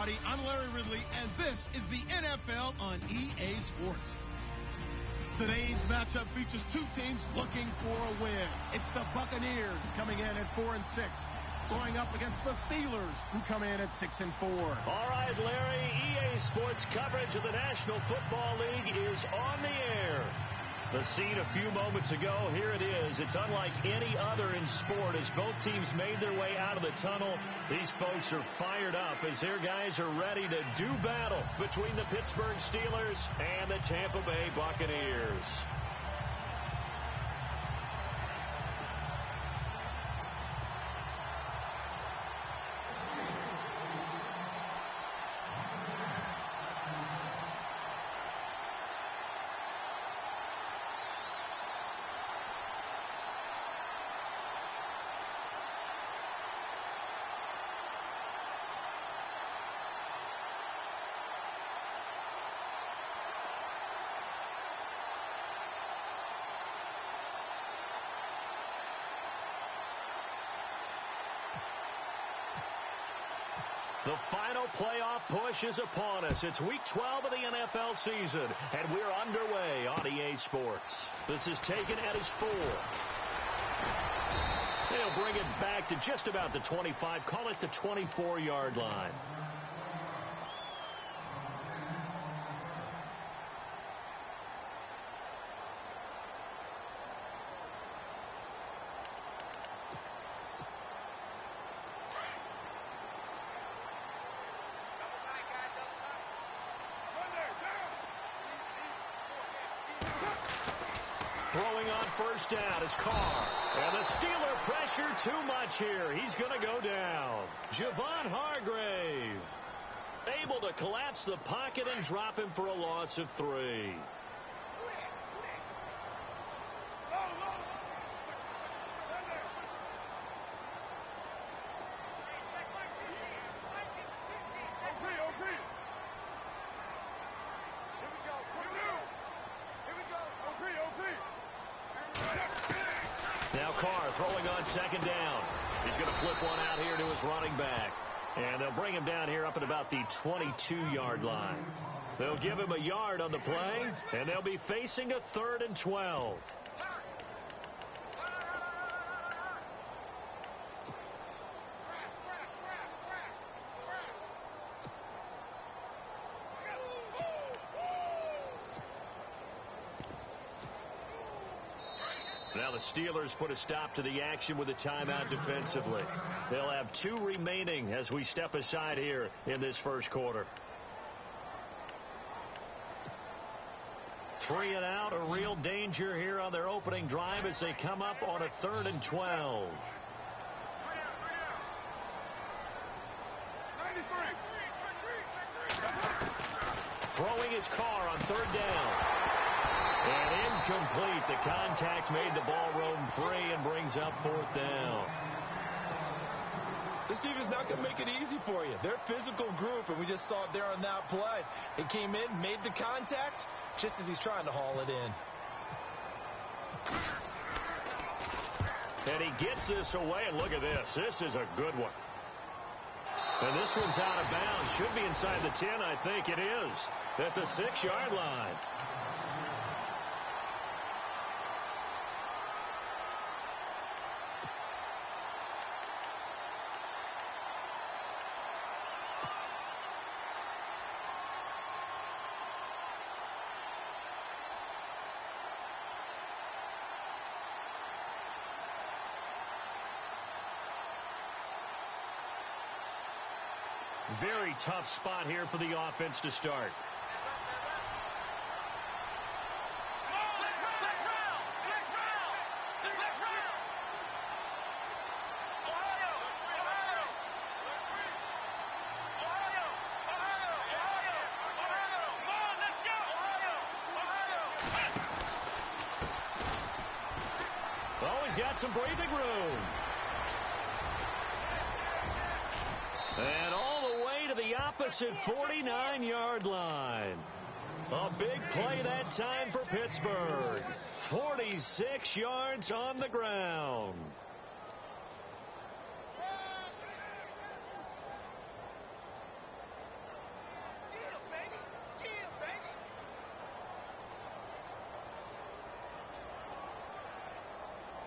everybody. I'm Larry Ridley, and this is the NFL on EA Sports. Today's matchup features two teams looking for a win. It's the Buccaneers coming in at 4-6, going up against the Steelers, who come in at 6-4. All right, Larry, EA Sports coverage of the National Football League is on the air. The scene a few moments ago, here it is. It's unlike any other in sport as both teams made their way out of the tunnel. These folks are fired up as their guys are ready to do battle between the Pittsburgh Steelers and the Tampa Bay Buccaneers. The final playoff push is upon us. It's week 12 of the NFL season, and we're underway on EA Sports. This is taken at his 4. They'll bring it back to just about the 25, call it the 24-yard line. Throwing on first down is Carr. And the Steeler pressure too much here. He's going to go down. Javon Hargrave able to collapse the pocket and drop him for a loss of 3. Now Carr throwing on second down. He's going to flip one out here to his running back. And they'll bring him down here up at about the 22-yard line. They'll give him a yard on the play, and they'll be facing a 3rd and 12. Now the Steelers put a stop to the action with a timeout defensively. They'll have 2 remaining as we step aside here in this first quarter. 3 and out, a real danger here on their opening drive as they come up on a 3rd and 12. Throwing his Carr on 3rd down. And incomplete. The contact made the ball roam free and brings up 4th down. This defense is not going to make it easy for you. They're a physical group, and we just saw it there on that play. It came in, made the contact, just as he's trying to haul it in. And he gets this away, and look at this. This is a good one. And this one's out of bounds. Should be inside the 10, I think it is, at the 6-yard line. Very tough spot here for the offense to start. Always got some breathing room. And all the way to the opposite 49-yard line. A big play that time for Pittsburgh. 46 yards on the ground.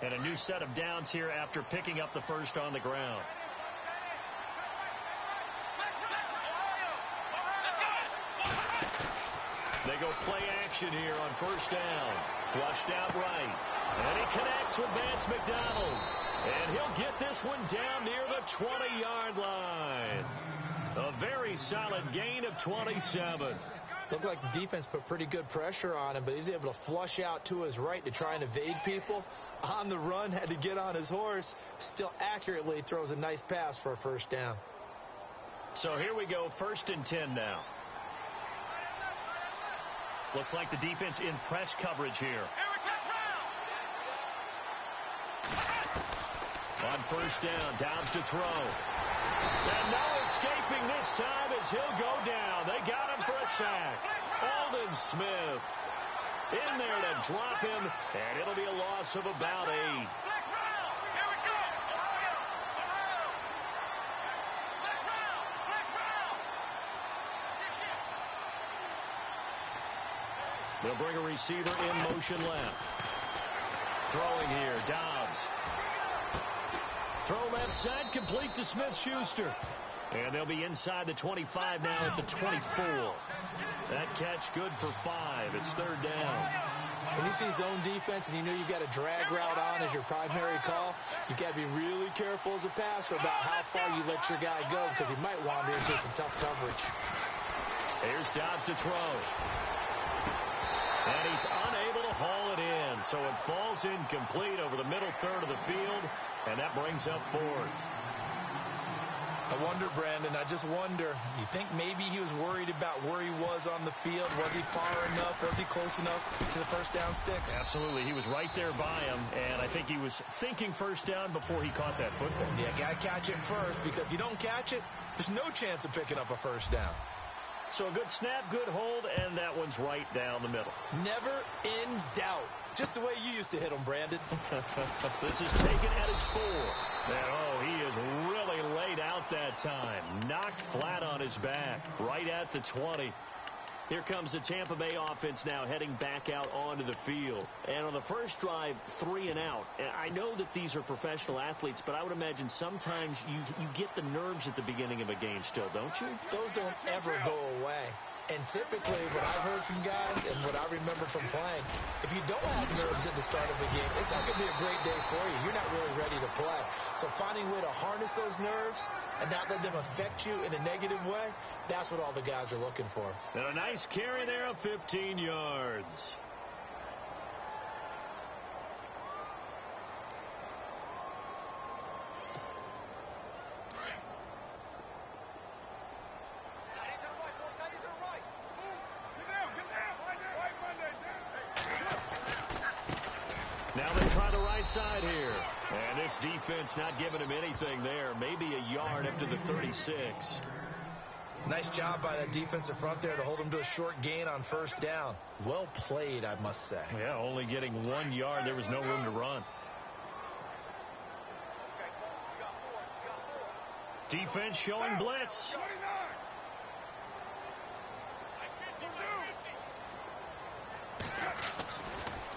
And a new set of downs here after picking up the first on the ground. They go play action here on first down. Flushed out right. And he connects with Vance McDonald. And he'll get this one down near the 20-yard line. A very solid gain of 27. Looked like the defense put pretty good pressure on him, but he's able to flush out to his right to try and evade people. On the run, had to get on his horse. Still accurately throws a nice pass for a first down. So here we go, 1st and 10 now. Looks like the defense in press coverage here. On first down, Dobbs to throw. And no escaping this time as he'll go down. They got him for a sack. Aldon Smith in there to drop him, and it'll be a loss of about 8. They'll bring a receiver in motion left. Throwing here, Dobbs. Throw left side, complete to Smith-Schuster. And they'll be inside the 25 now at the 24. That catch good for 5. It's 3rd down. When you see zone defense and you know you've got a drag route on as your primary call, you got to be really careful as a passer about how far you let your guy go because he might wander into some tough coverage. Here's Dobbs to throw. And he's unable to haul it in, so it falls incomplete over the middle third of the field, and that brings up 4th. I wonder, Brandon, I just wonder, you think maybe he was worried about where he was on the field? Was he far enough? Was he close enough to the first down sticks? Absolutely. He was right there by him, and I think he was thinking first down before he caught that football. Yeah, got to catch it first, because if you don't catch it, there's no chance of picking up a first down. So a good snap, good hold, and that one's right down the middle. Never in doubt. Just the way you used to hit him, Brandon. This is taken at his 4. And, he is really laid out that time. Knocked flat on his back, right at the 20. Here comes the Tampa Bay offense now heading back out onto the field. And on the first drive, 3 and out. I know that these are professional athletes, but I would imagine sometimes you get the nerves at the beginning of a game still, don't you? Those don't ever go away. And typically, what I've heard from guys and what I remember from playing, if you don't have nerves at the start of a game, it's not going to be a great day for you. You're not really ready to play. So finding a way to harness those nerves and not let them affect you in a negative way, that's what all the guys are looking for. And a nice carry there of 15 yards. Now they try the right side here. And this defense not giving him anything there. Maybe a yard up to the 36. Nice job by that defensive front there to hold him to a short gain on first down. Well played, I must say. Yeah, only getting 1 yard. There was no room to run. Defense showing blitz.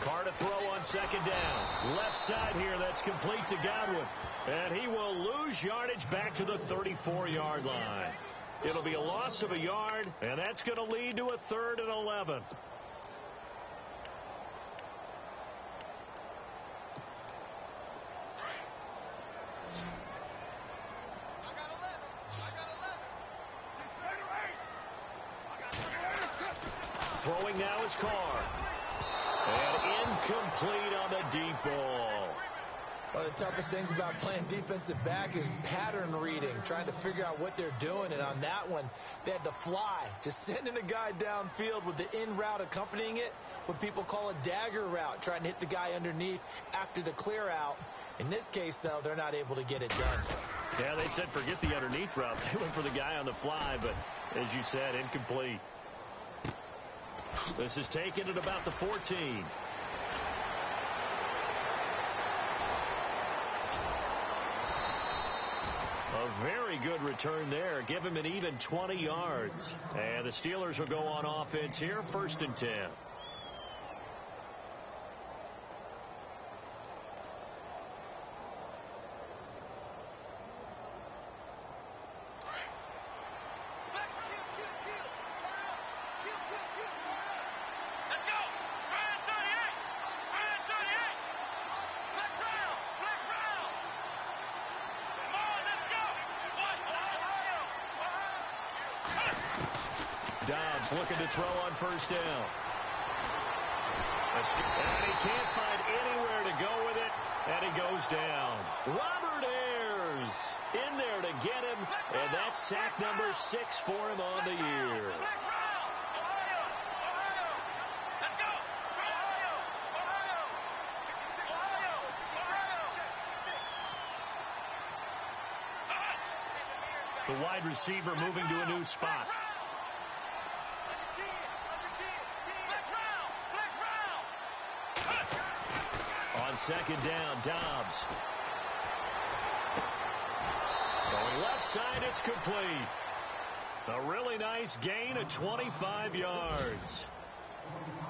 Carr to throw on second down. Left side here, that's complete to Godwin. And he will lose yardage back to the 34-yard line. It'll be a loss of a yard, and that's going to lead to a 3rd and 11. Throwing now is Carr. And incomplete on the deep ball. One of the toughest things about playing defensive back is pattern reading, trying to figure out what they're doing. And on that one, they had to fly, just sending a guy downfield with the in route accompanying it, what people call a dagger route, trying to hit the guy underneath after the clear out. In this case, though, they're not able to get it done. Yeah, they said forget the underneath route. They went for the guy on the fly, but as you said, incomplete. This is taken at about the 14. A very good return there. Give him an even 20 yards. And the Steelers will go on offense here, 1st and 10. Dobbs looking to throw on first down. And he can't find anywhere to go with it, and he goes down. Robert Ayers in there to get him, and that's sack number 6 for him on the year. The wide receiver moving to a new spot. On second down, Dobbs. Going left side, it's complete. A really nice gain of 25 yards.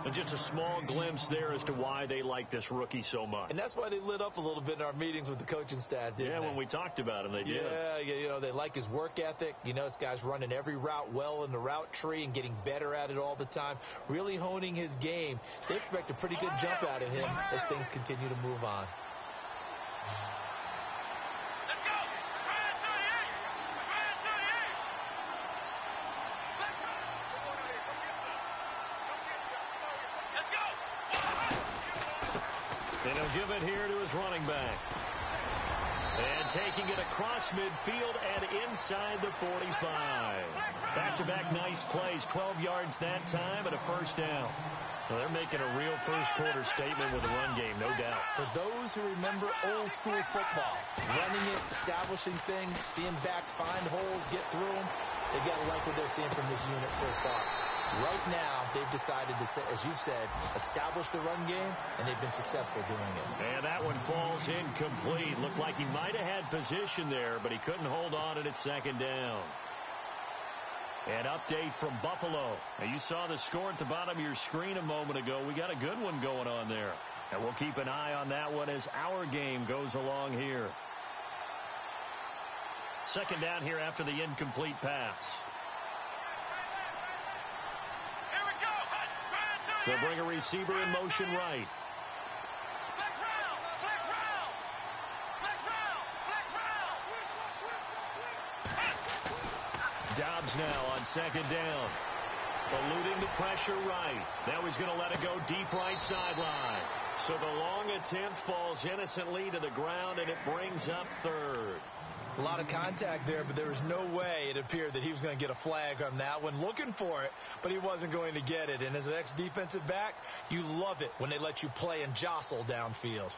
And just a small glimpse there as to why they like this rookie so much. And that's why they lit up a little bit in our meetings with the coaching staff, didn't they? When we talked about him, they did. Yeah, they like his work ethic. This guy's running every route well in the route tree and getting better at it all the time, really honing his game. They expect a pretty good jump out of him as things continue to move on. And he'll give it here to his running back. And taking it across midfield and inside the 45. Back-to-back nice plays, 12 yards that time and a first down. Well, they're making a real first-quarter statement with the run game, no doubt. For those who remember old-school football, running it, establishing things, seeing backs find holes, get through them, they got to like what they're seeing from this unit so far. Right now, they've decided to, as you've said, establish the run game, and they've been successful doing it. And that one falls incomplete. Looked like he might have had position there, but he couldn't hold on it at second down. An update from Buffalo. Now, you saw the score at the bottom of your screen a moment ago. We got a good one going on there. And we'll keep an eye on that one as our game goes along here. Second down here after the incomplete pass. They'll bring a receiver in motion right. Dobbs now on second down. Eluding the pressure right. Now he's going to let it go deep right sideline. So the long attempt falls innocently to the ground, and it brings up third. A lot of contact there, but there was no way it appeared that he was going to get a flag on that one. Looking for it, but he wasn't going to get it. And as an ex-defensive back, you love it when they let you play and jostle downfield.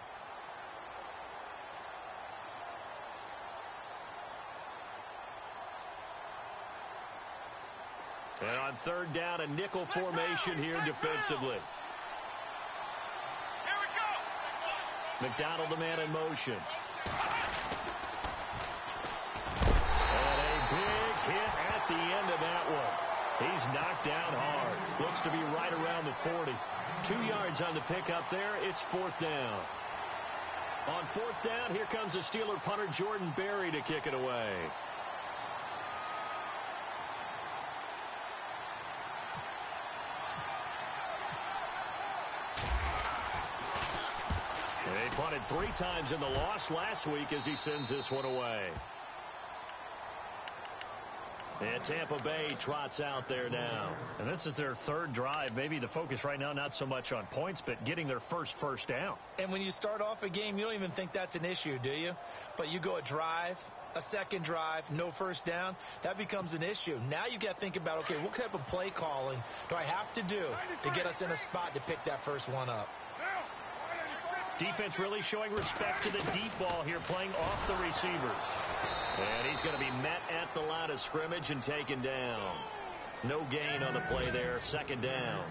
And on third down, a nickel formation here defensively. McDonald, the man in motion. Big hit at the end of that one. He's knocked down hard. Looks to be right around the 40. 2 yards on the pickup there. It's fourth down. On fourth down, here comes the Steeler punter Jordan Berry to kick it away. And they punted 3 times in the loss last week as he sends this one away. And Tampa Bay trots out there now. And this is their third drive. Maybe the focus right now not so much on points, but getting their first down. And when you start off a game, you don't even think that's an issue, do you? But you go a drive, a second drive, no first down, that becomes an issue. Now you got to think about, okay, what type of play calling do I have to do to get us in a spot to pick that first one up? Defense really showing respect to the deep ball here, playing off the receivers. And he's going to be met at the line of scrimmage and taken down. No gain on the play there, second down.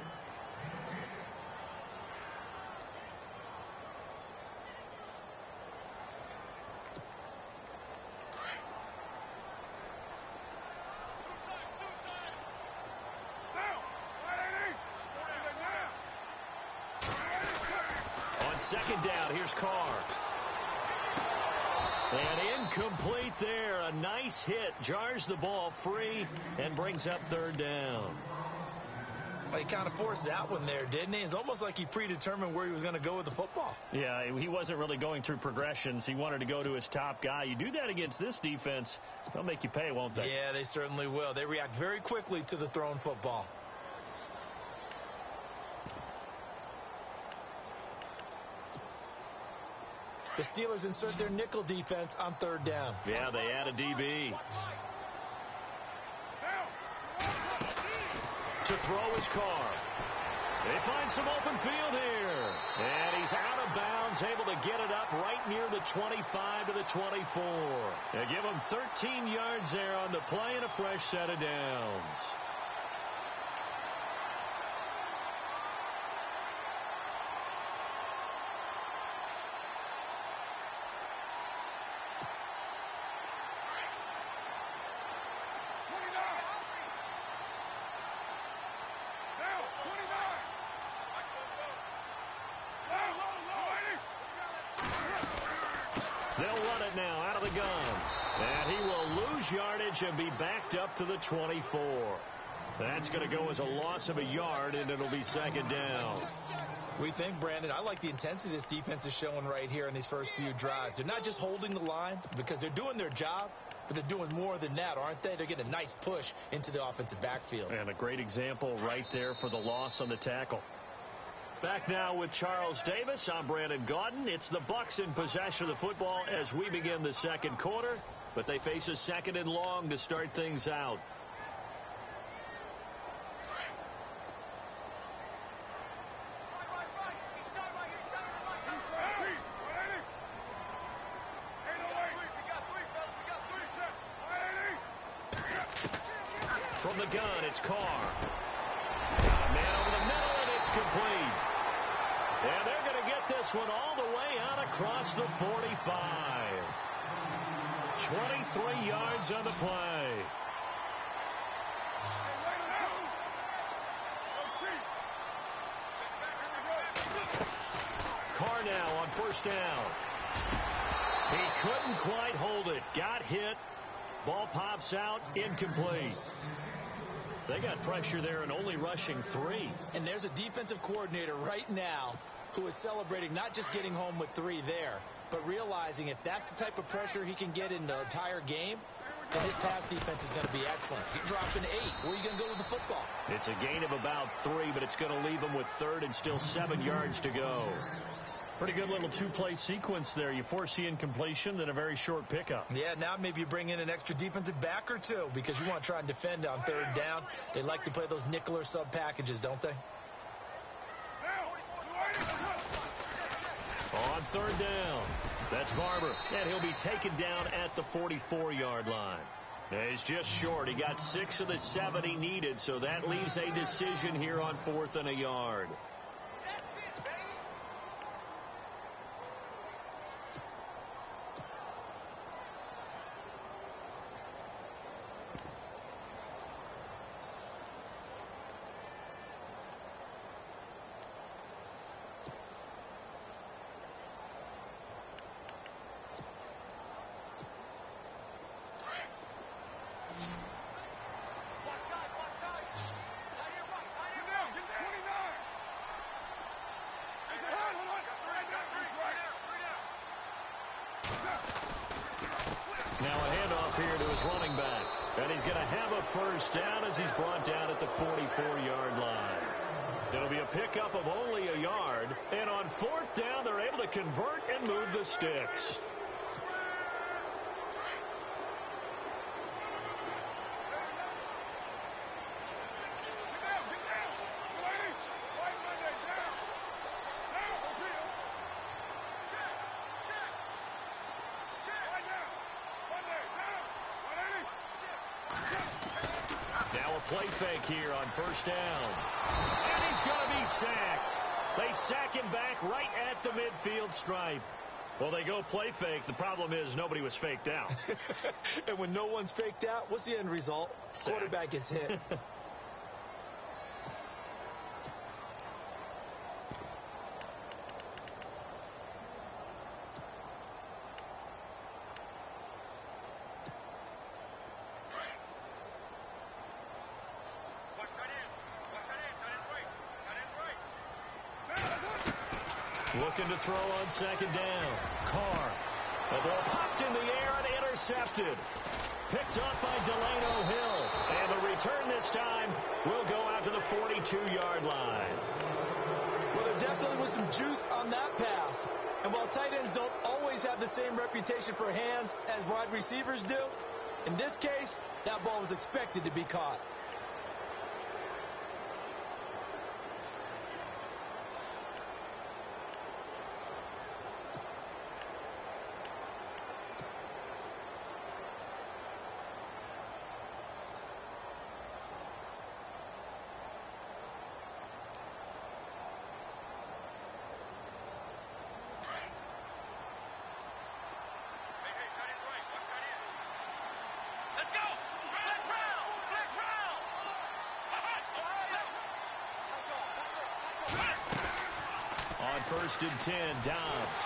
On second down, here's Carr. And incomplete there. A nice hit. Jars the ball free and brings up third down. Well, he kind of forced that one there, didn't he? It's almost like he predetermined where he was going to go with the football. Yeah, he wasn't really going through progressions. He wanted to go to his top guy. You do that against this defense, they'll make you pay, won't they? Yeah, they certainly will. They react very quickly to the thrown football. The Steelers insert their nickel defense on third down. Yeah, they add a DB. To throw his car. They find some open field here. And he's out of bounds, able to get it up right near the 25 to the 24. They give him 13 yards there on the play and a fresh set of downs. They'll run it now out of the gun. And he will lose yardage and be backed up to the 24. That's going to go as a loss of a yard, and it'll be second down. We think, Brandon, I like the intensity this defense is showing right here in these first few drives. They're not just holding the line because they're doing their job, but they're doing more than that, aren't they? They're getting a nice push into the offensive backfield. And a great example right there for the loss on the tackle. Back now with Charles Davis. I'm Brandon Gaudin. It's the Bucs in possession of the football as we begin the second quarter, but they face a second and long to start things out. From the gun, it's Carr. Got a man over the middle, and it's complete. And they're going to get this one all the way out across the 45. 23 yards on the play. Carr now on first down. He couldn't quite hold it. Got hit. Ball pops out, incomplete. They got pressure there and only rushing 3. And there's a defensive coordinator right now who is celebrating not just getting home with 3 there, but realizing if that's the type of pressure he can get in the entire game, then his pass defense is going to be excellent. He dropped an 8. Where are you going to go with the football? It's a gain of about 3, but it's going to leave him with third and still 7 yards to go. Pretty good little two-play sequence there. You force the incompletion, then a very short pickup. Yeah, now maybe you bring in an extra defensive back or two because you want to try and defend on third down. They like to play those nickel or sub packages, don't they? On third down, that's Barber, and he'll be taken down at the 44-yard line. He's just short. He got 6 of the 7 he needed, so that leaves a decision here on 4th and a yard. Now a handoff here to his running back. And he's going to have a first down as he's brought down at the 44-yard line. It'll be a pickup of only a yard. And on 4th down, they're able to convert and move the sticks. Play fake here on first down. And he's going to be sacked. They sack him back right at the midfield stripe. Well, they go play fake. The problem is nobody was faked out. And when no one's faked out, what's the end result? Sack. Quarterback gets hit. looking to throw on second down. Carr. The ball popped in the air and intercepted. Picked up by Delano Hill. And the return this time will go out to the 42-yard line. Well, there definitely was some juice on that pass. And while tight ends don't always have the same reputation for hands as wide receivers do, in this case, that ball was expected to be caught. First and 10, Dobbs.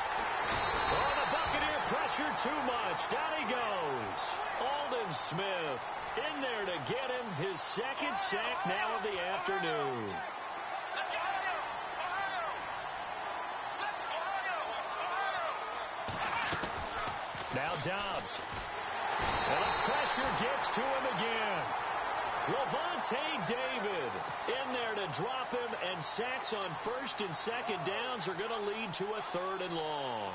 Oh, the Buccaneer pressure too much. Down he goes. Aldon Smith in there to get him his second sack now of the afternoon. Now Dobbs. And the pressure gets to him again. Lavonte David in there to drop him, and sacks on first and second downs are going to lead to a third and long.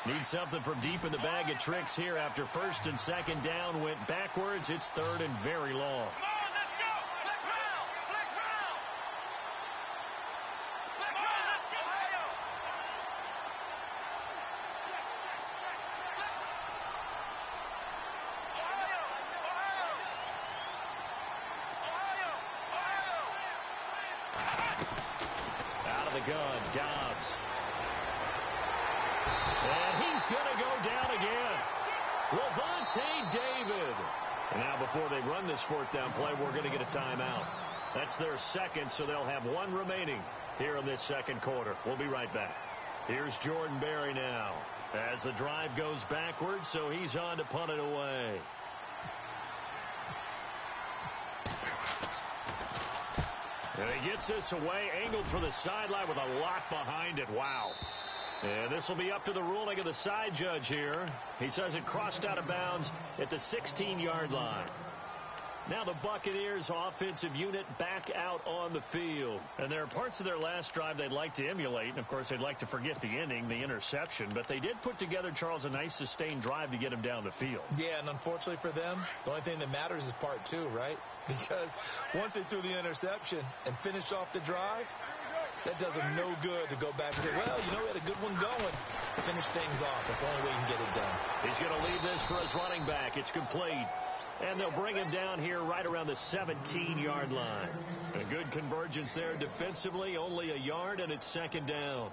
Need something from deep in the bag of tricks here after first and second down went backwards. It's third and very long. Gun, Dobbs. And he's going to go down again. Lavonte David. And now before they run this fourth down play, we're going to get a timeout. That's their second, so they'll have one remaining here in this second quarter. We'll be right back. Here's Jordan Berry now as the drive goes backwards, so he's on to punt it away. And he gets this away, angled for the sideline with a lock behind it. Wow. And this will be up to the ruling of the side judge here. He says it crossed out of bounds at the 16-yard line. Now the Buccaneers offensive unit back out on the field. And there are parts of their last drive they'd like to emulate. And, of course, they'd like to forget the inning, the interception. But they did put together, Charles, a nice sustained drive to get him down the field. Yeah, and unfortunately for them, the only thing that matters is part two, right? Because once they threw the interception and finished off the drive, that does them no good to go back and say, well, you know, we had a good one going. Finish things off. That's the only way you can get it done. He's going to leave this for his running back. It's complete. And they'll bring him down here right around the 17-yard line. A good convergence there defensively, only a yard, and it's second down.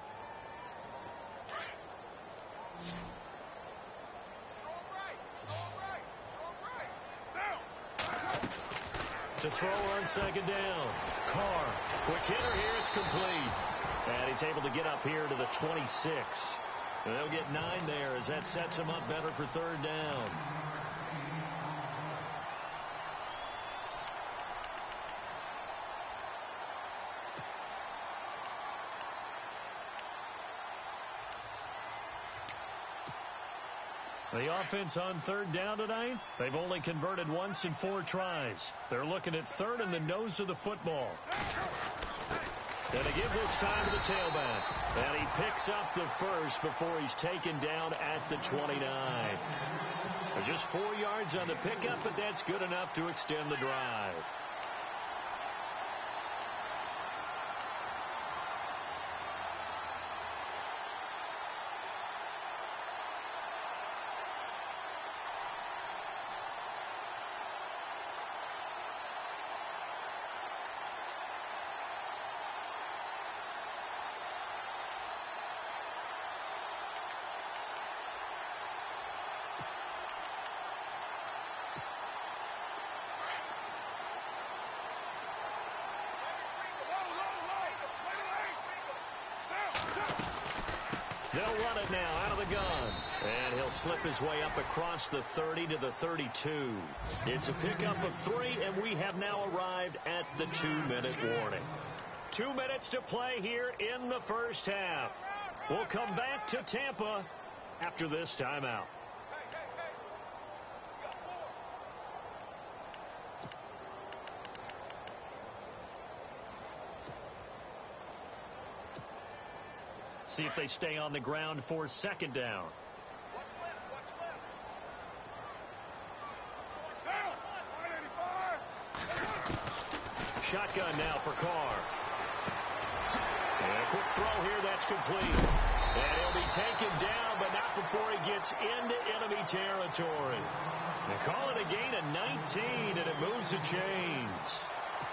To throw on second down. Carr. Quick hitter here. It's complete. And he's able to get up here to the 26. And they'll get 9 there as that sets him up better for third down. The offense on third down tonight, they've only converted once in 4 tries. They're looking at third in the nose of the football. Going to give this time to the tailback. And he picks up the first before he's taken down at the 29. Just 4 yards on the pickup, but that's good enough to extend the drive. They'll run it now out of the gun. And he'll slip his way up across the 30 to the 32. It's a pickup of 3, and we have now arrived at the 2-minute warning. 2 minutes to play here in the first half. We'll come back to Tampa after this timeout. See if they stay on the ground for second down. Shotgun now for Carr. And a quick throw here that's complete. And he'll be taken down, but not before he gets into enemy territory. They call it a gain of 19, and it moves the chains.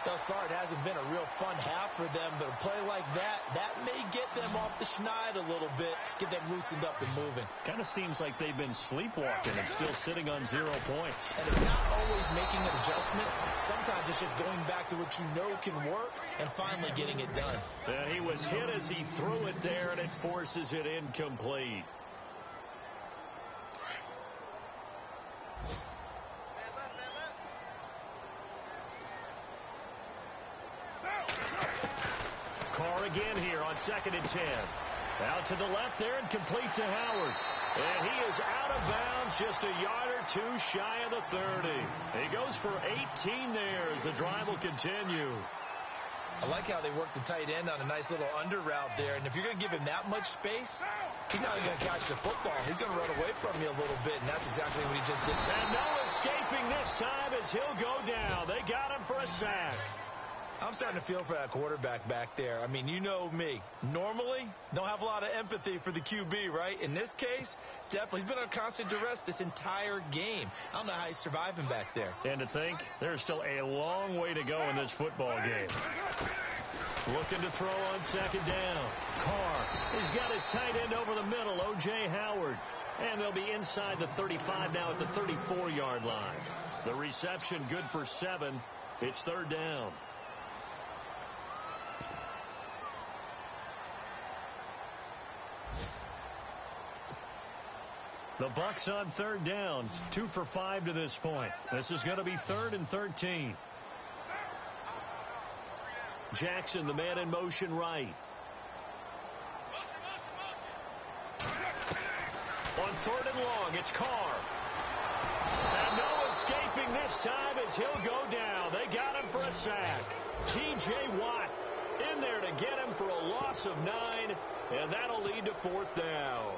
Thus far, it hasn't been a real fun half for them, but a play like that may get them off the schneid a little bit, get them loosened up and moving. Kind of seems like they've been sleepwalking and still sitting on 0 points. And it's not always making an adjustment. Sometimes it's just going back to what you know can work and finally getting it done. And he was hit as he threw it there, and it forces it incomplete. Carr again here on 2nd and 10. Out to the left there and complete to Howard. And he is out of bounds, just a yard or two shy of the 30. He goes for 18 there as the drive will continue. I like how they work the tight end on a nice little under route there. And if you're going to give him that much space, he's not going to catch the football. He's going to run away from you a little bit, and that's exactly what he just did. And no escaping this time as he'll go down. They got him for a sack. I'm starting to feel for that quarterback back there. I mean, you know me. Normally, don't have a lot of empathy for the QB, right? In this case, definitely. He's been on constant duress this entire game. I don't know how he's surviving back there. And to think, there's still a long way to go in this football game. Looking to throw on 2nd down. Carr, he's got his tight end over the middle, O.J. Howard. And they'll be inside the 35 now at the 34-yard line. The reception good for 7. It's 3rd down. The Bucs on 3rd down, 2 for 5 to this point. This is going to be 3rd and 13. Jackson, the man in motion right. On 3rd and long, it's Carr. And no escaping this time as he'll go down. They got him for a sack. T.J. Watt in there to get him for a loss of 9, and that'll lead to 4th down.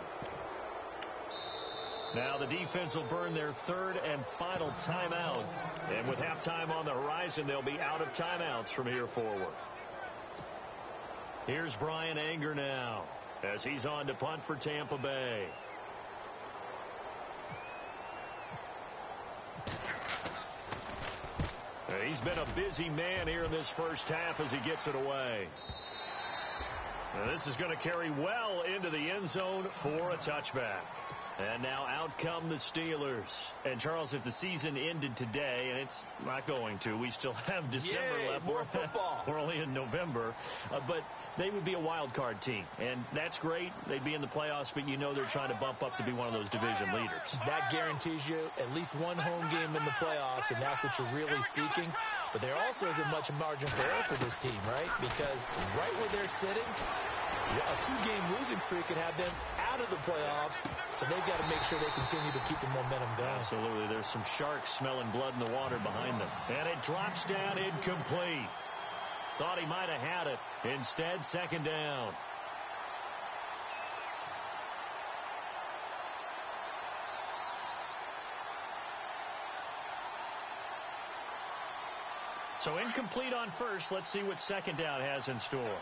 Now the defense will burn their 3rd and final timeout. And with halftime on the horizon, they'll be out of timeouts from here forward. Here's Brian Anger now as he's on to punt for Tampa Bay. He's been a busy man here in this first half as he gets it away. Now this is going to carry well into the end zone for a touchback. And now out come the Steelers. And, Charles, if the season ended today, and it's not going to, we still have December left. More football. We're only in November. But they would be a wild card team. And that's great. They'd be in the playoffs, but you know they're trying to bump up to be one of those division leaders. That guarantees you at least one home game in the playoffs, and that's what you're really seeking. But there also isn't much margin for error for this team, right? Because right where they're sitting, a 2-game losing streak could have them out of the playoffs, so they've got to make sure they continue to keep the momentum going. Absolutely. There's some sharks smelling blood in the water behind them. And it drops down incomplete. Thought he might have had it. Instead, 2nd down. So incomplete on first. Let's see what 2nd down has in store.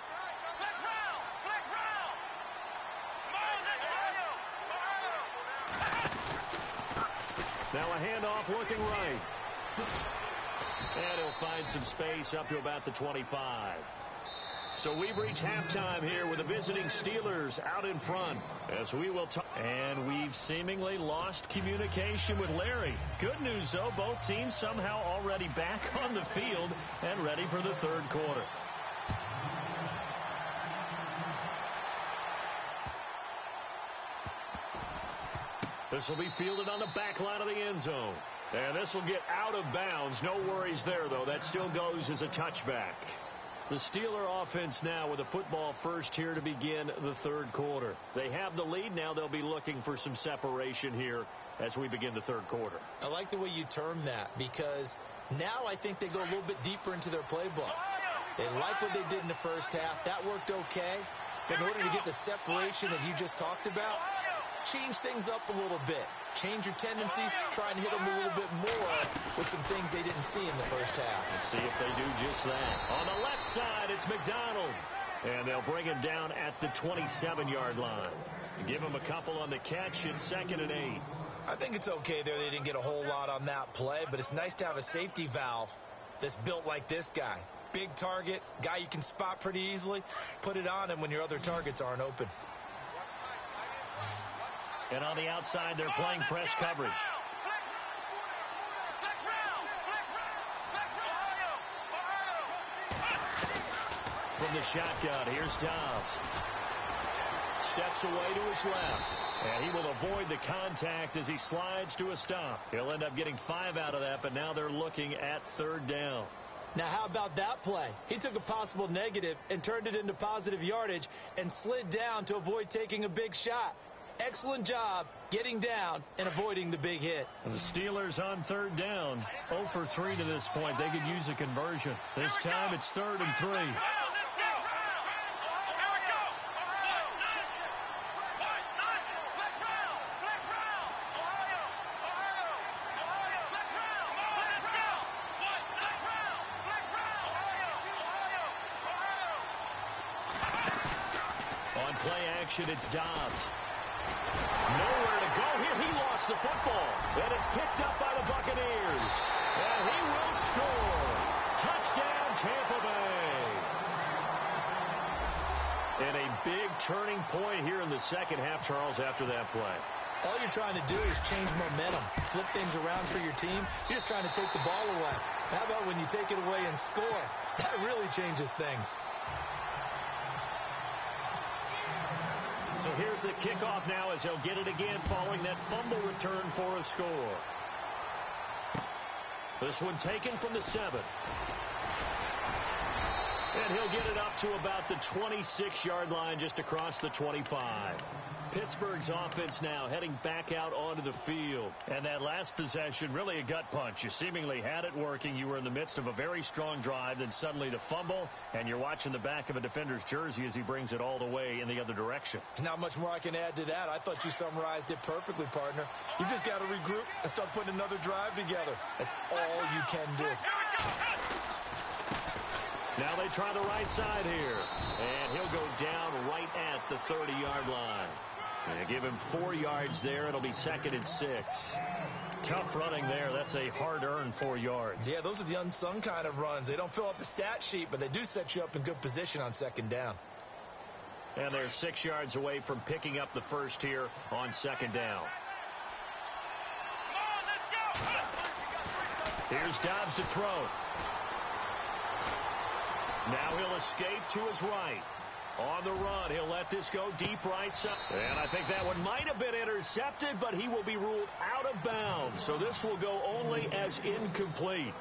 Now a handoff looking right. And he'll find some space up to about the 25. So we've reached halftime here with the visiting Steelers out in front. As we will talk. And we've seemingly lost communication with Larry. Good news, though, both teams somehow already back on the field and ready for the 3rd quarter. This will be fielded on the back line of the end zone. And this will get out of bounds. No worries there, though. That still goes as a touchback. The Steeler offense now with a football first here to begin the third quarter. They have the lead. Now they'll be looking for some separation here as we begin the third quarter. I like the way you term that, because now I think they go a little bit deeper into their playbook. They like what they did in the first half. That worked okay. But in order to get the separation that you just talked about, change things up a little bit. Change your tendencies, try and hit them a little bit more with some things they didn't see in the first half. Let's see if they do just that. On the left side, it's McDonald. And they'll bring him down at the 27-yard line. Give him a couple on the catch. It's 2nd and 8. I think it's okay there. They didn't get a whole lot on that play, but it's nice to have a safety valve that's built like this guy. Big target, guy you can spot pretty easily. Put it on him when your other targets aren't open. And on the outside, they're playing press coverage. From the shotgun, here's Dobbs. Steps away to his left. And he will avoid the contact as he slides to a stop. He'll end up getting 5 out of that, but now they're looking at 3rd down. Now, how about that play? He took a possible negative and turned it into positive yardage and slid down to avoid taking a big shot. Excellent job getting down and avoiding the big hit. The Steelers on 3rd down. 0 for 3 to this point. They could use a conversion. This time it's 3rd and 3. On play action, it's Dobbs. Nowhere to go here. He lost the football. And it's picked up by the Buccaneers. And he will score. Touchdown, Tampa Bay. And a big turning point here in the second half, Charles, after that play. All you're trying to do is change momentum, flip things around for your team. You're just trying to take the ball away. How about when you take it away and score? That really changes things. So here's the kickoff now as they'll get it again following that fumble return for a score. This one taken from the 7. And he'll get it up to about the 26-yard line just across the 25. Pittsburgh's offense now heading back out onto the field. And that last possession, really a gut punch. You seemingly had it working. You were in the midst of a very strong drive. Then suddenly the fumble, and you're watching the back of a defender's jersey as he brings it all the way in the other direction. Not much more I can add to that. I thought you summarized it perfectly, partner. You just got to regroup and start putting another drive together. That's all you can do. Now they try the right side here. And he'll go down right at the 30-yard line. And give him 4 yards there. It'll be 2nd and 6. Tough running there. That's a hard-earned 4 yards. Yeah, those are the unsung kind of runs. They don't fill up the stat sheet, but they do set you up in good position on 2nd down. And they're 6 yards away from picking up the first here on 2nd down. Here's Dobbs to throw. Now he'll escape to his right. On the run, he'll let this go deep right side. And I think that one might have been intercepted, but he will be ruled out of bounds. So this will go only as incomplete.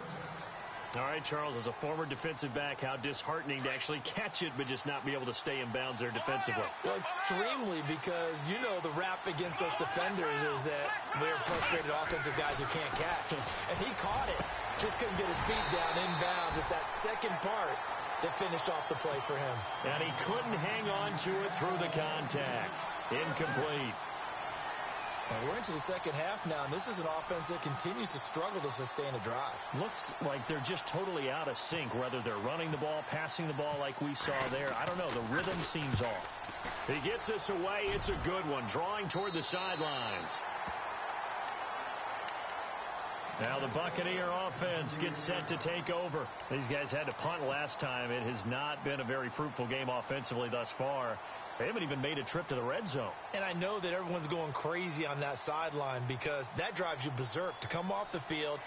All right, Charles, as a former defensive back, how disheartening to actually catch it, but just not be able to stay in bounds there defensively. Well, extremely, because you know the rap against us defenders is that we're frustrated offensive guys who can't catch. And he caught it. Just couldn't get his feet down in bounds. It's that second part that finished off the play for him. And he couldn't hang on to it through the contact. Incomplete. And we're into the second half now, and this is an offense that continues to struggle to sustain a drive. Looks like they're just totally out of sync, whether they're running the ball, passing the ball like we saw there. I don't know. The rhythm seems off. He gets this away. It's a good one, drawing toward the sidelines. Now the Buccaneer offense gets set to take over. These guys had to punt last time. It has not been a very fruitful game offensively thus far. They haven't even made a trip to the red zone. And I know that everyone's going crazy on that sideline because that drives you berserk to come off the field,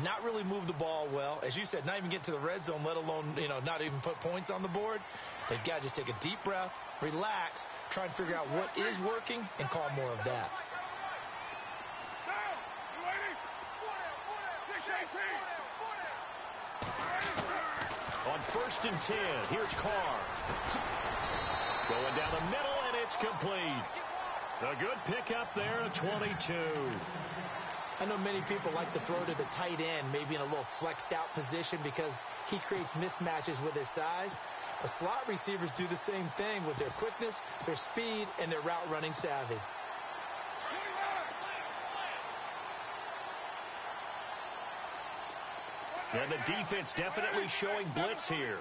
not really move the ball well. As you said, not even get to the red zone, let alone, not even put points on the board. They've got to just take a deep breath, relax, try and figure out what is working, and call more of that. 1st and 10. Here's Carr. Going down the middle, and it's complete. A good pickup there at 22. I know many people like to throw to the tight end, maybe in a little flexed out position because he creates mismatches with his size. But slot receivers do the same thing with their quickness, their speed, and their route running savvy. And the defense definitely showing blitz here.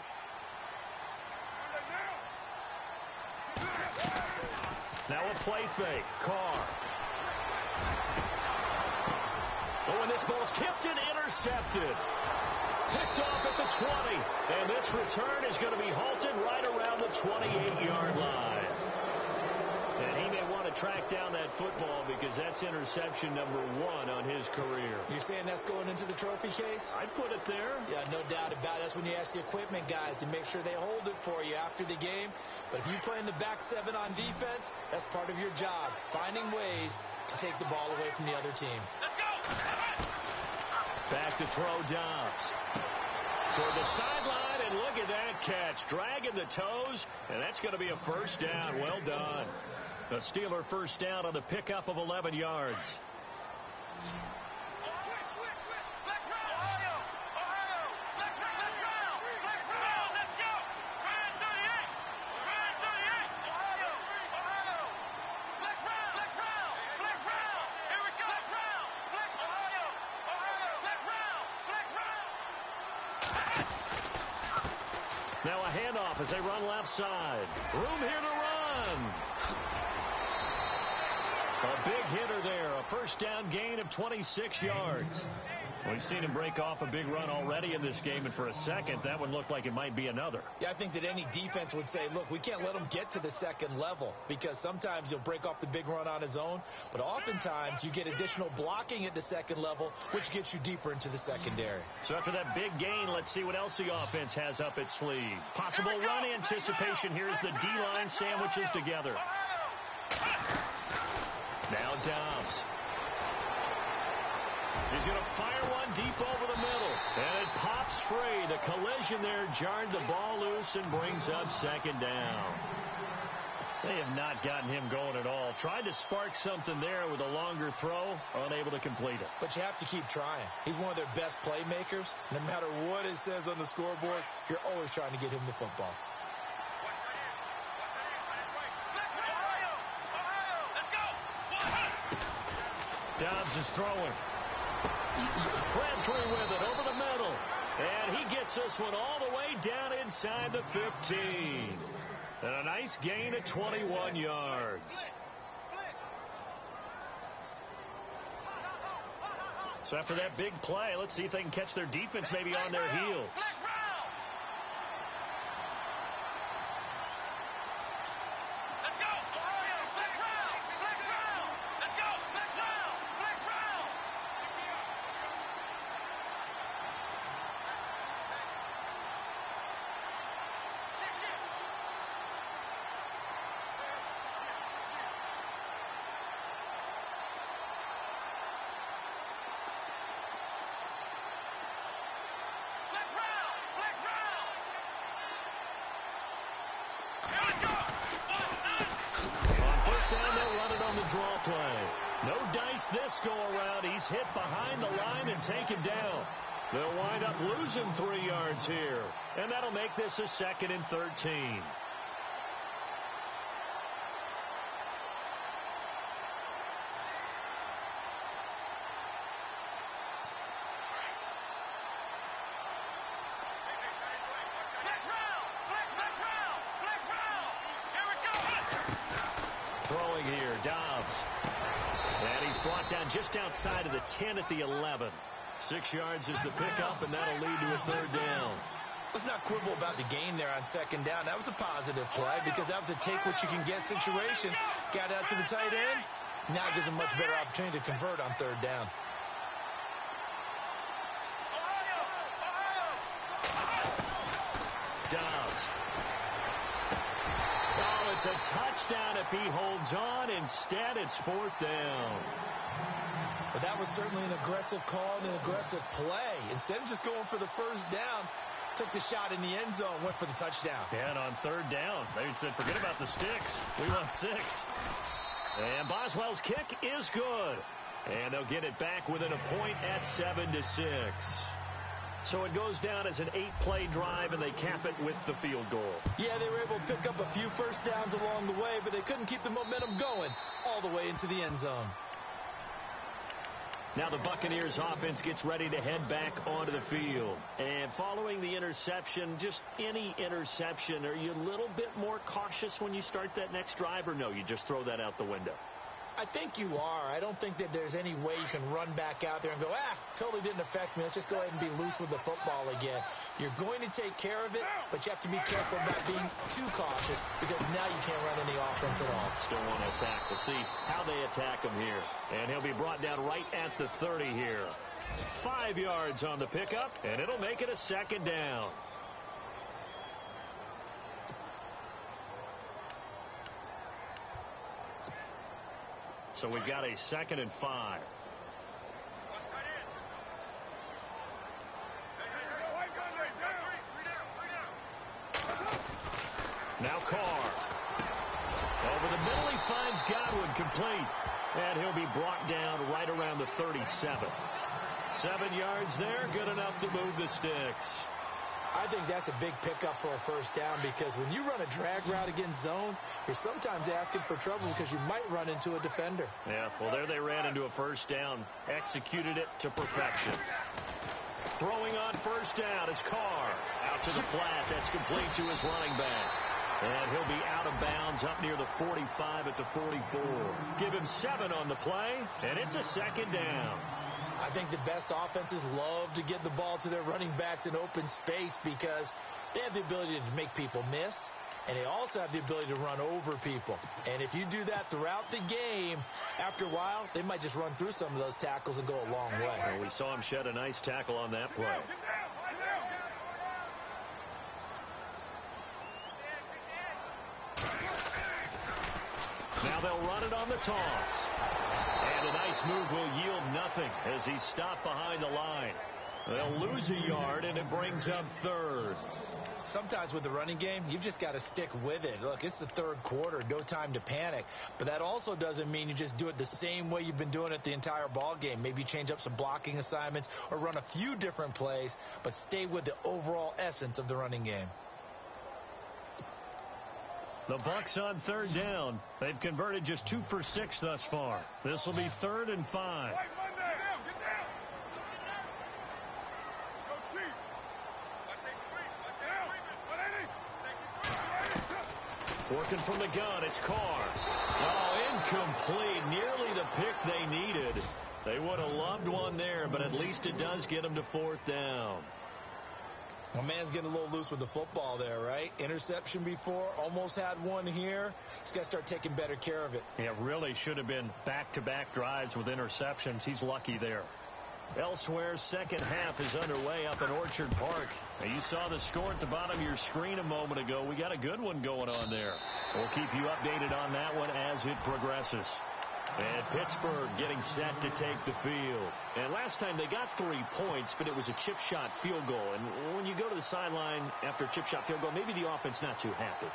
Now a play fake. Carr. Oh, and this ball's tipped and intercepted. Picked off at the 20. And this return is going to be halted right around the 28-yard line. And he may want to track down that football because that's interception number 1 on his career. You're saying that's going into the trophy case? I'd put it there. Yeah, no doubt about it. That's when you ask the equipment guys to make sure they hold it for you after the game. But if you play in the back 7 on defense, that's part of your job, finding ways to take the ball away from the other team. Let's go! Back to throw Dobbs. Toward the sideline, and look at that catch. Dragging the toes, and that's going to be a first down. Well done. A Steeler first down on the pickup of 11 yards. Now a handoff as they run left side. Room here to run. A big hitter there. A first down gain of 26 yards. We've seen him break off a big run already in this game, and for a second, that one looked like it might be another. Yeah, I think that any defense would say, look, we can't let him get to the second level because sometimes he'll break off the big run on his own, but oftentimes you get additional blocking at the second level, which gets you deeper into the secondary. So after that big gain, let's see what else the offense has up its sleeve. Possible run anticipation here as the D-line sandwiches together. Now Dobbs. He's going to fire one deep over the middle. And it pops free. The collision there jarred the ball loose and brings up second down. They have not gotten him going at all. Tried to spark something there with a longer throw. Unable to complete it. But you have to keep trying. He's one of their best playmakers. No matter what it says on the scoreboard, you're always trying to get him the football. Dobbs is throwing. Crabtree with it over the middle. And he gets this one all the way down inside the 15. And a nice gain of 21 yards. So after that big play, let's see if they can catch their defense maybe on their heels. Draw play. No dice this go around. He's hit behind the line and taken down. They'll wind up losing 3 yards here. And that'll make this a 2nd and 13. Throwing here, Dobbs. And he's brought down just outside of the 10 at the 11. 6 yards is the pickup, and that'll lead to a 3rd down. Let's not quibble about the gain there on 2nd down. That was a positive play because that was a take-what-you-can-get situation. Got out to the tight end. Now it gives him a much better opportunity to convert on 3rd down. Dobbs. Oh, it's a touchdown if he holds on. Instead, it's 4th down. But that was certainly an aggressive call and an aggressive play. Instead of just going for the 1st down, took the shot in the end zone, went for the touchdown. And on third down, they said, forget about the sticks. We want 6. And Boswell's kick is good. And they'll get it back within a point at 7-6. So it goes down as an 8-play drive, and they cap it with the field goal. Yeah, they were able to pick up a few first downs along the way, but they couldn't keep the momentum going all the way into the end zone. Now the Buccaneers offense gets ready to head back onto the field. And following the interception, just any interception, are you a little bit more cautious when you start that next drive, or no, you just throw that out the window? I think you are. I don't think that there's any way you can run back out there and go, totally didn't affect me. Let's just go ahead and be loose with the football again. You're going to take care of it, but you have to be careful of not being too cautious because now you can't run any offense at all. Still want to attack. We'll see how they attack him here. And he'll be brought down right at the 30 here. 5 yards on the pickup, and it'll make it a second down. So we've got a 2nd and 5. Now Carr. Over the middle, he finds Godwin complete. And he'll be brought down right around the 37. 7 yards there, good enough to move the sticks. I think that's a big pickup for a first down because when you run a drag route against zone, you're sometimes asking for trouble because you might run into a defender. Yeah, well, there they ran into a first down. Executed it to perfection. Throwing on first down is Carr. Out to the flat. That's complete to his running back. And he'll be out of bounds up near the 45 at the 44. Give him 7 on the play, and it's a second down. I think the best offenses love to get the ball to their running backs in open space because they have the ability to make people miss, and they also have the ability to run over people. And if you do that throughout the game, after a while, they might just run through some of those tackles and go a long way. Well, we saw him shed a nice tackle on that play. Now they'll run it on the toss. And a nice move will yield nothing as he's stopped behind the line. They'll lose a yard, and it brings up 3rd. Sometimes with the running game, you've just got to stick with it. Look, it's the 3rd quarter, no time to panic. But that also doesn't mean you just do it the same way you've been doing it the entire ball game. Maybe change up some blocking assignments or run a few different plays, but stay with the overall essence of the running game. The Bucs on 3rd down. They've converted just 2 for 6 thus far. This will be 3rd and 5. Working from the gun, it's Carr. Oh, incomplete. Nearly the pick they needed. They would have loved one there, but at least it does get them to 4th down. My man's getting a little loose with the football there, right? Interception before, almost had one here. He's got to start taking better care of it. Yeah, really should have been back-to-back drives with interceptions. He's lucky there. Elsewhere, second half is underway up in Orchard Park. Now, you saw the score at the bottom of your screen a moment ago. We got a good one going on there. We'll keep you updated on that one as it progresses. And Pittsburgh getting set to take the field. And last time they got 3 points, but it was a chip shot field goal. And when you go to the sideline after a chip shot field goal, maybe the offense not too happy.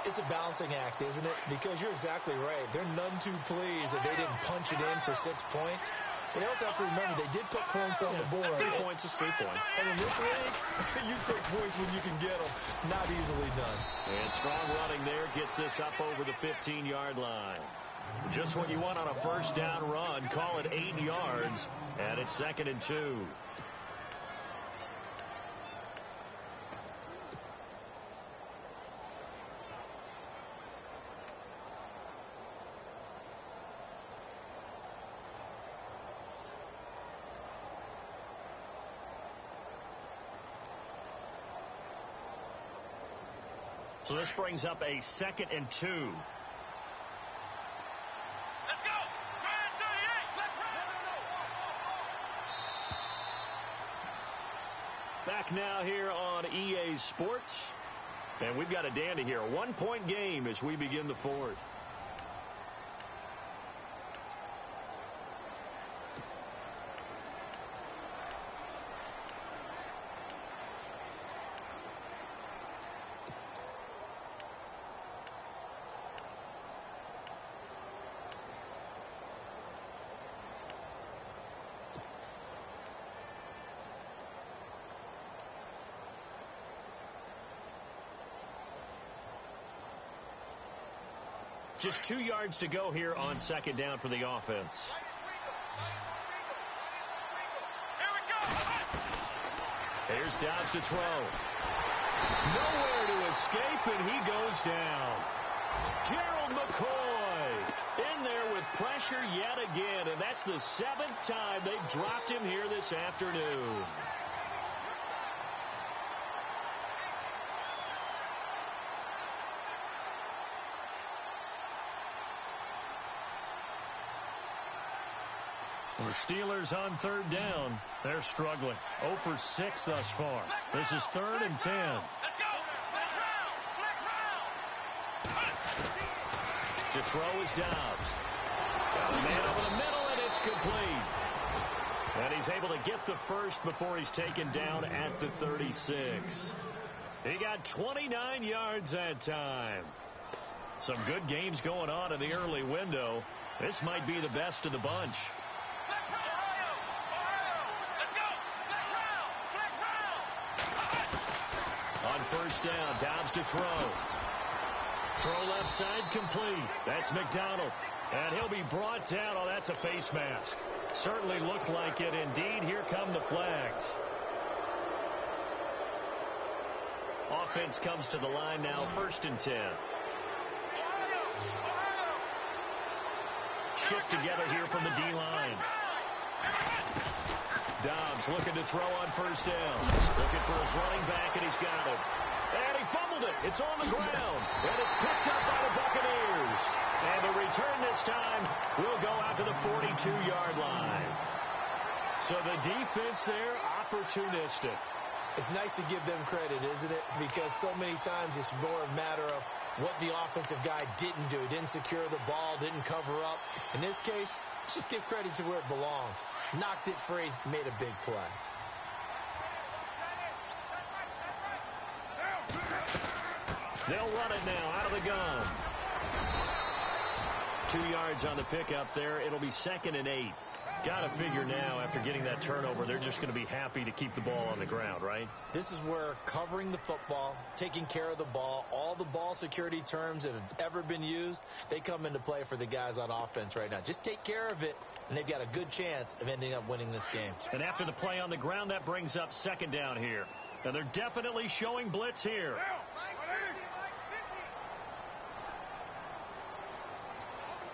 It's a balancing act, isn't it? Because you're exactly right. They're none too pleased that they didn't punch it in for 6 points. But they also have to remember they did put points on the board. 3 points is 3 points. And in this league, you take points when you can get them. Not easily done. And strong running there gets this up over the 15-yard line. Just what you want on a first down run. Call it 8 yards. And it's 2nd and 2. So this brings up a 2nd and 2. Back now here on EA Sports. And we've got a dandy here. A 1-point game as we begin the 4th. Just 2 yards to go here on second down for the offense. Here's Dobbs to throw. Nowhere to escape, and he goes down. Gerald McCoy in there with pressure yet again, and that's the 7th time they've dropped him here this afternoon. The Steelers on third down. They're struggling. 0 for 6 thus far. This is 3rd and 10. To throw is Dobbs. Got a man over the middle, and it's complete. And he's able to get the first before he's taken down at the 36. He got 29 yards that time. Some good games going on in the early window. This might be the best of the bunch. On first down, Dobbs to throw. Throw left side complete. That's McDonald. And he'll be brought down. Oh, that's a face mask. Certainly looked like it. Indeed, here come the flags. Offense comes to the line now, 1st and 10. Shift together here from the D-line. Dobbs looking to throw on first down. Looking for his running back, and he's got it. And he fumbled it. It's on the ground. And it's picked up by the Buccaneers. And the return this time will go out to the 42-yard line. So the defense there, opportunistic. It's nice to give them credit, isn't it? Because so many times it's more a matter of what the offensive guy didn't do. Didn't secure the ball, didn't cover up. In this case, let's just give credit to where it belongs. Knocked it free, made a big play. They'll run it now out of the gun. 2 yards on the pickup there. It'll be 2nd and 8. Got to figure now, after getting that turnover, they're just going to be happy to keep the ball on the ground, right? This is where covering the football, taking care of the ball, all the ball security terms that have ever been used, they come into play for the guys on offense right now. Just take care of it, and they've got a good chance of ending up winning this game. And after the play on the ground, that brings up 2nd down here. And they're definitely showing blitz here.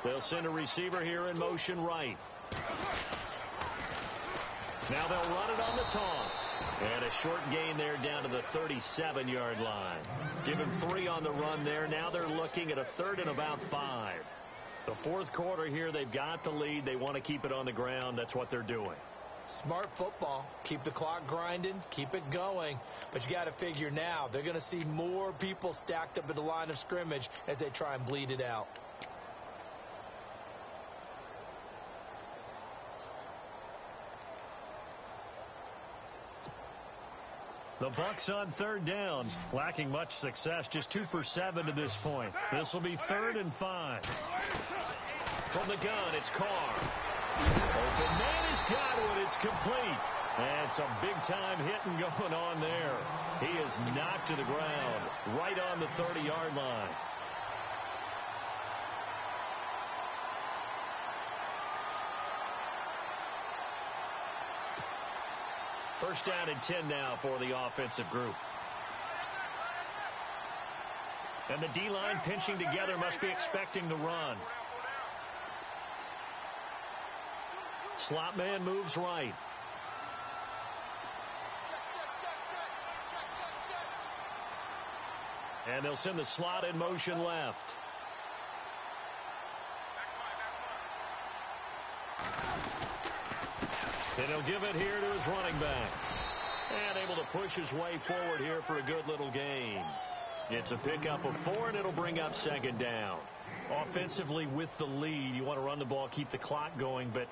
They'll send a receiver here in motion right. Now they'll run it on the toss. And a short gain there down to the 37-yard line. Give him 3 on the run there. Now they're looking at a 3rd and about 5. The 4th quarter here, they've got the lead. They want to keep it on the ground. That's what they're doing. Smart football. Keep the clock grinding. Keep it going. But you got to figure now, they're going to see more people stacked up at the line of scrimmage as they try and bleed it out. The Bucs on 3rd down, lacking much success, just 2 for 7 to this point. This will be 3rd and 5. From the gun, it's Carr. Open man has got one. It's complete. And some big-time hitting going on there. He is knocked to the ground right on the 30-yard line. First down and 10 now for the offensive group. And the D-line pinching together, must be expecting the run. Slot man moves right. And they'll send the slot in motion left. And he'll give it here to his running back. And able to push his way forward here for a good little gain. It's a pickup of 4, and it'll bring up 2nd down. Offensively, with the lead, you want to run the ball, keep the clock going, but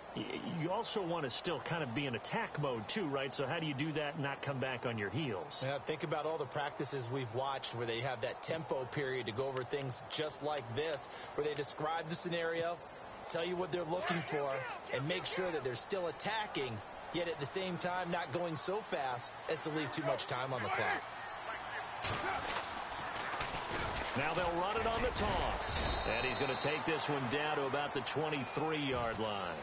you also want to still kind of be in attack mode too, right? So how do you do that and not come back on your heels? Yeah, think about all the practices we've watched where they have that tempo period to go over things just like this, where they describe the scenario, tell you what they're looking for, and make sure that they're still attacking, yet at the same time not going so fast as to leave too much time on the clock. Now they'll run it on the toss. And he's going to take this one down to about the 23-yard line.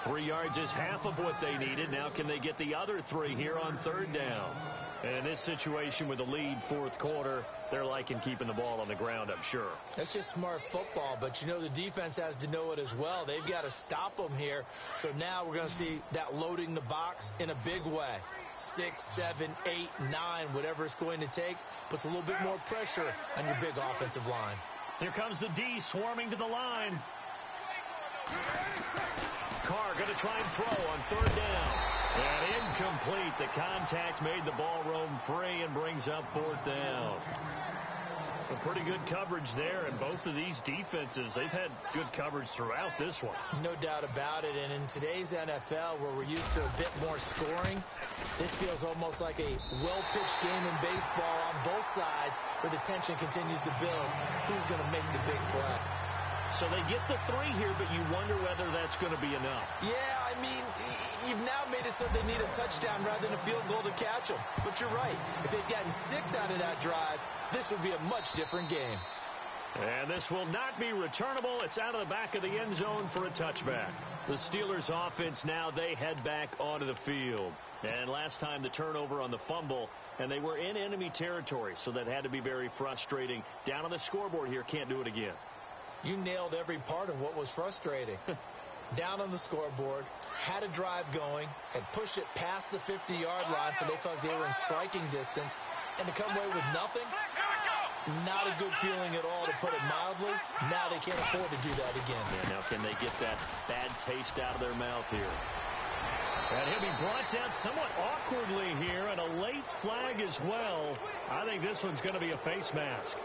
3 yards is half of what they needed. Now can they get the other 3 here on 3rd down? And in this situation with the lead 4th quarter, they're liking keeping the ball on the ground, I'm sure. That's just smart football, but you know the defense has to know it as well. They've got to stop them here. So now we're going to see that loading the box in a big way. 6, 7, 8, 9, whatever it's going to take, puts a little bit more pressure on your big offensive line. Here comes the D swarming to the line. Carr going to try and throw on 3rd down. And incomplete. The contact made the ball roam free and brings up 4th down. A pretty good coverage there, and both of these defenses, they've had good coverage throughout this one. No doubt about it, and in today's NFL, where we're used to a bit more scoring, this feels almost like a well-pitched game in baseball on both sides, where the tension continues to build. Who's going to make the big play? So they get the 3 here, but you wonder whether that's going to be enough. Yeah, I mean, you've now made it so they need a touchdown rather than a field goal to catch them. But you're right. If they'd gotten 6 out of that drive, this would be a much different game. And this will not be returnable. It's out of the back of the end zone for a touchback. The Steelers offense now, they head back onto the field. And last time the turnover on the fumble, and they were in enemy territory, so that had to be very frustrating. Down on the scoreboard here, can't do it again. You nailed every part of what was frustrating. Down on the scoreboard, had a drive going, and pushed it past the 50-yard line so they felt like they were in striking distance, and to come away with nothing, not a good feeling at all, to put it mildly. Now they can't afford to do that again. Yeah, now can they get that bad taste out of their mouth here? And he'll be brought down somewhat awkwardly here, and a late flag as well. I think this one's going to be a face mask.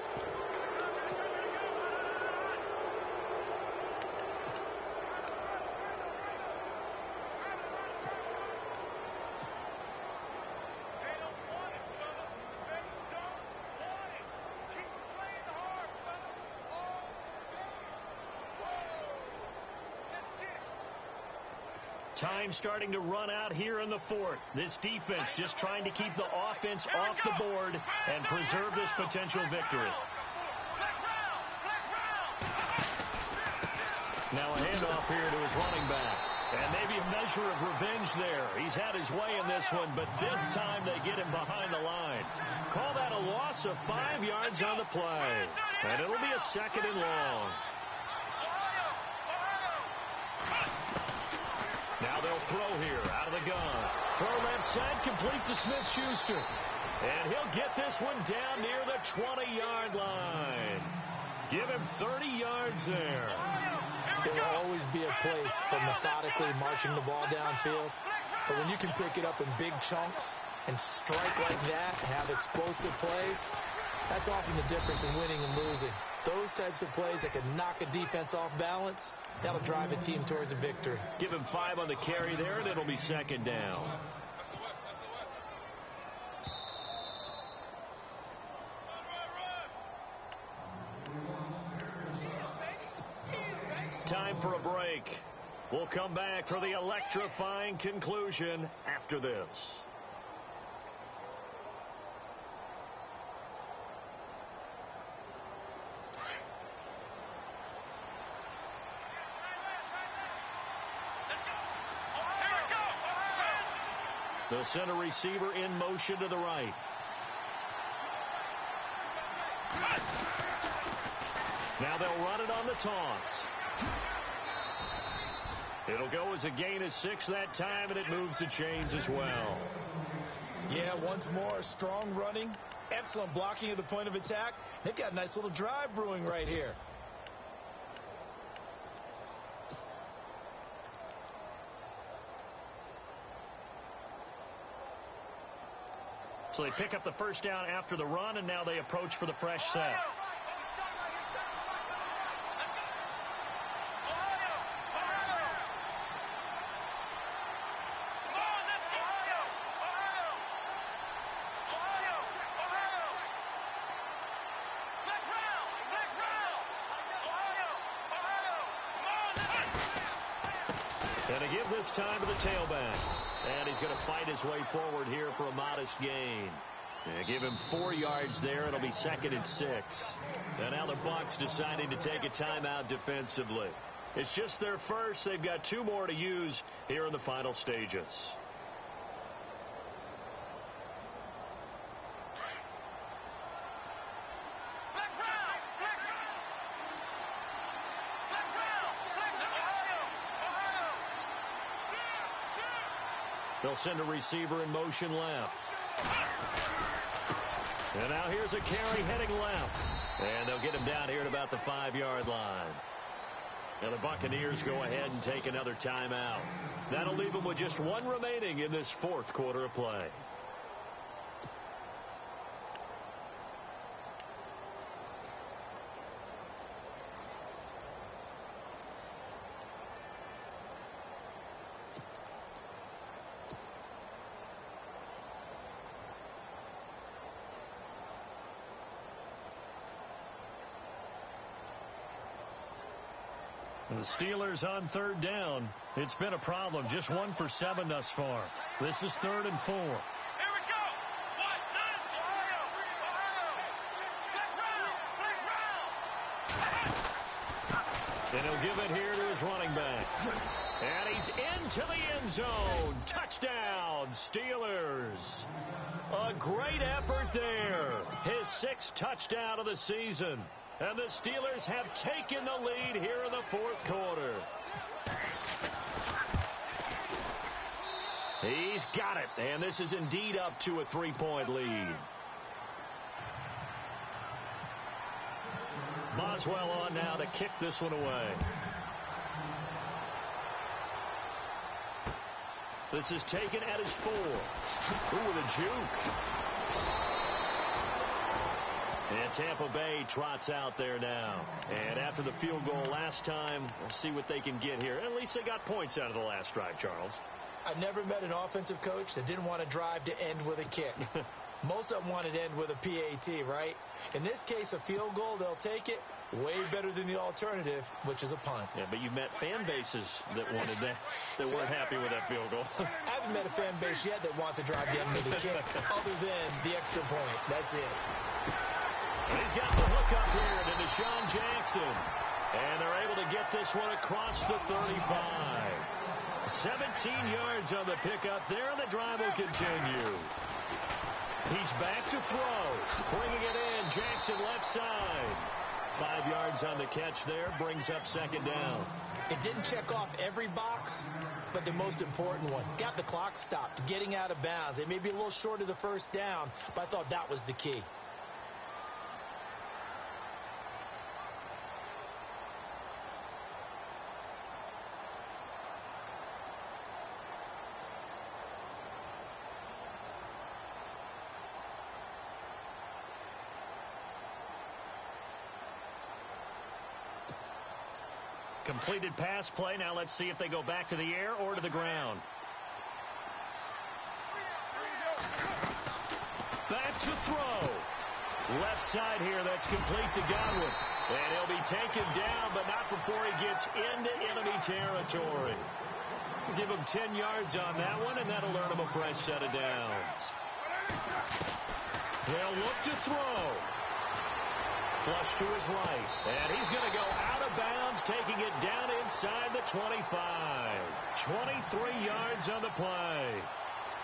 Time starting to run out here in the 4th. This defense just trying to keep the offense off the board and preserve this potential victory. Now a handoff here to his running back. And maybe a measure of revenge there. He's had his way in this one, but this time they get him behind the line. Call that a loss of 5 yards on the play. And it'll be a 2nd and long. Now they'll throw here out of the gun. Throw left side, complete to Smith-Schuster. And he'll get this one down near the 20-yard line. Give him 30 yards there. There will always be a place for methodically marching the ball downfield. But when you can pick it up in big chunks and strike like that, have explosive plays, that's often the difference in winning and losing. Those types of plays that can knock a defense off balance, that'll drive a team towards a victory. Give him 5 on the carry there, and it'll be 2nd down. Time for a break. We'll come back for the electrifying conclusion after this. The center receiver in motion to the right. Now they'll run it on the toss. It'll go as a gain of 6 that time, and it moves the chains as well. Yeah, once more, strong running, excellent blocking at the point of attack. They've got a nice little drive brewing right here. So they pick up the 1st down after the run, and now they approach for the fresh set. And a give this time to the tailback. And he's going to fight his way forward here for a modest gain. Yeah, give him 4 yards there. It'll be 2nd and 6. And now the Bucs deciding to take a timeout defensively. It's just their first. They've got 2 more to use here in the final stages. They'll send a receiver in motion left. And now here's a carry heading left. And they'll get him down here at about the 5-yard line. Now the Buccaneers go ahead and take another timeout. That'll leave them with just 1 remaining in this 4th quarter of play. The Steelers on 3rd down. It's been a problem. Just 1 for 7 thus far. This is 3rd and 4. Here we go. And he'll give it here to his running back. And he's into the end zone. Touchdown, Steelers. A great effort there. His 6th touchdown of the season. And the Steelers have taken the lead here in the 4th quarter. He's got it. And this is indeed up to a 3-point lead. Boswell on now to kick this one away. This is taken at his 4. Ooh, with a juke. And Tampa Bay trots out there now. And after the field goal last time, we'll see what they can get here. At least they got points out of the last drive, Charles. I've never met an offensive coach that didn't want to drive to end with a kick. Most of them wanted to end with a PAT, right? In this case, a field goal, they'll take it. Way better than the alternative, which is a punt. Yeah, but you met fan bases that wanted that, that weren't happy with that field goal. I haven't met a fan base yet that wants to drive to end with a kick, other than the extra point. That's it. He's got the hook up here to Deshaun Jackson. And they're able to get this one across the 35. 17 yards on the pickup there, and the drive will continue. He's back to throw. Bringing it in. Jackson left side. 5 yards on the catch there. Brings up 2nd down. It didn't check off every box, but the most important one. Got the clock stopped. Getting out of bounds. It may be a little short of the 1st down, but I thought that was the key. Completed pass play. Now let's see if they go back to the air or to the ground. Back to throw. Left side here. That's complete to Godwin. And he'll be taken down, but not before he gets into enemy territory. Give him 10 yards on that one, and that'll earn him a fresh set of downs. They'll look to throw. Flush to his right. And he's going to go out of bounds, taking it down inside the 25. 23 yards on the play.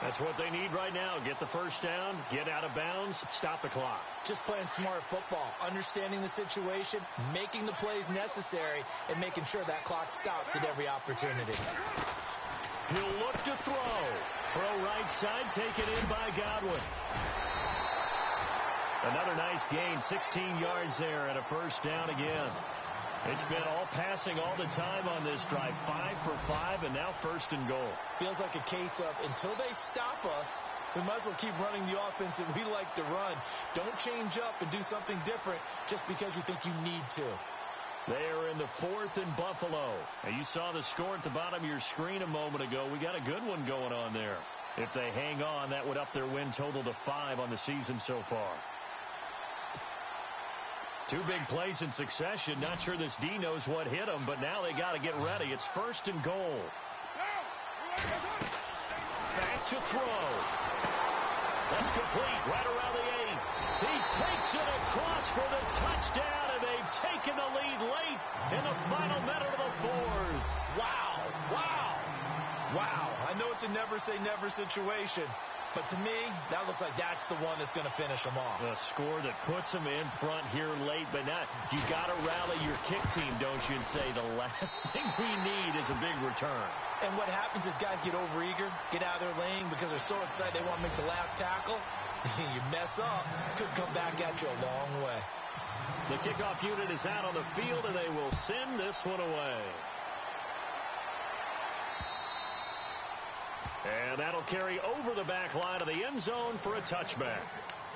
That's what they need right now. Get the 1st down, get out of bounds, stop the clock. Just playing smart football, understanding the situation, making the plays necessary, and making sure that clock stops at every opportunity. He'll look to throw. Throw right side, taken in by Godwin. Another nice gain, 16 yards there and a 1st down again. It's been all passing all the time on this drive. 5 for 5, and now 1st and goal. Feels like a case of until they stop us, we might as well keep running the offense that we like to run. Don't change up and do something different just because you think you need to. They are in the 4th and Buffalo. And you saw the score at the bottom of your screen a moment ago. We got a good one going on there. If they hang on, that would up their win total to 5 on the season so far. 2 big plays in succession. Not sure this D knows what hit them, but now they got to get ready. It's 1st and goal. Back to throw. That's complete right around the 8. He takes it across for the touchdown, and they've taken the lead late in the final minute of the 4th. Wow. Wow. Wow. I know it's a never-say-never situation, but to me, that looks like that's the one that's going to finish them off. A score that puts them in front here late, but not. You got to rally your kick team, don't you, and say the last thing we need is a big return. And what happens is guys get overeager, get out of their lane because they're so excited they want to make the last tackle. You mess up, could come back at you a long way. The kickoff unit is out on the field, and they will send this one away. And that'll carry over the back line of the end zone for a touchback.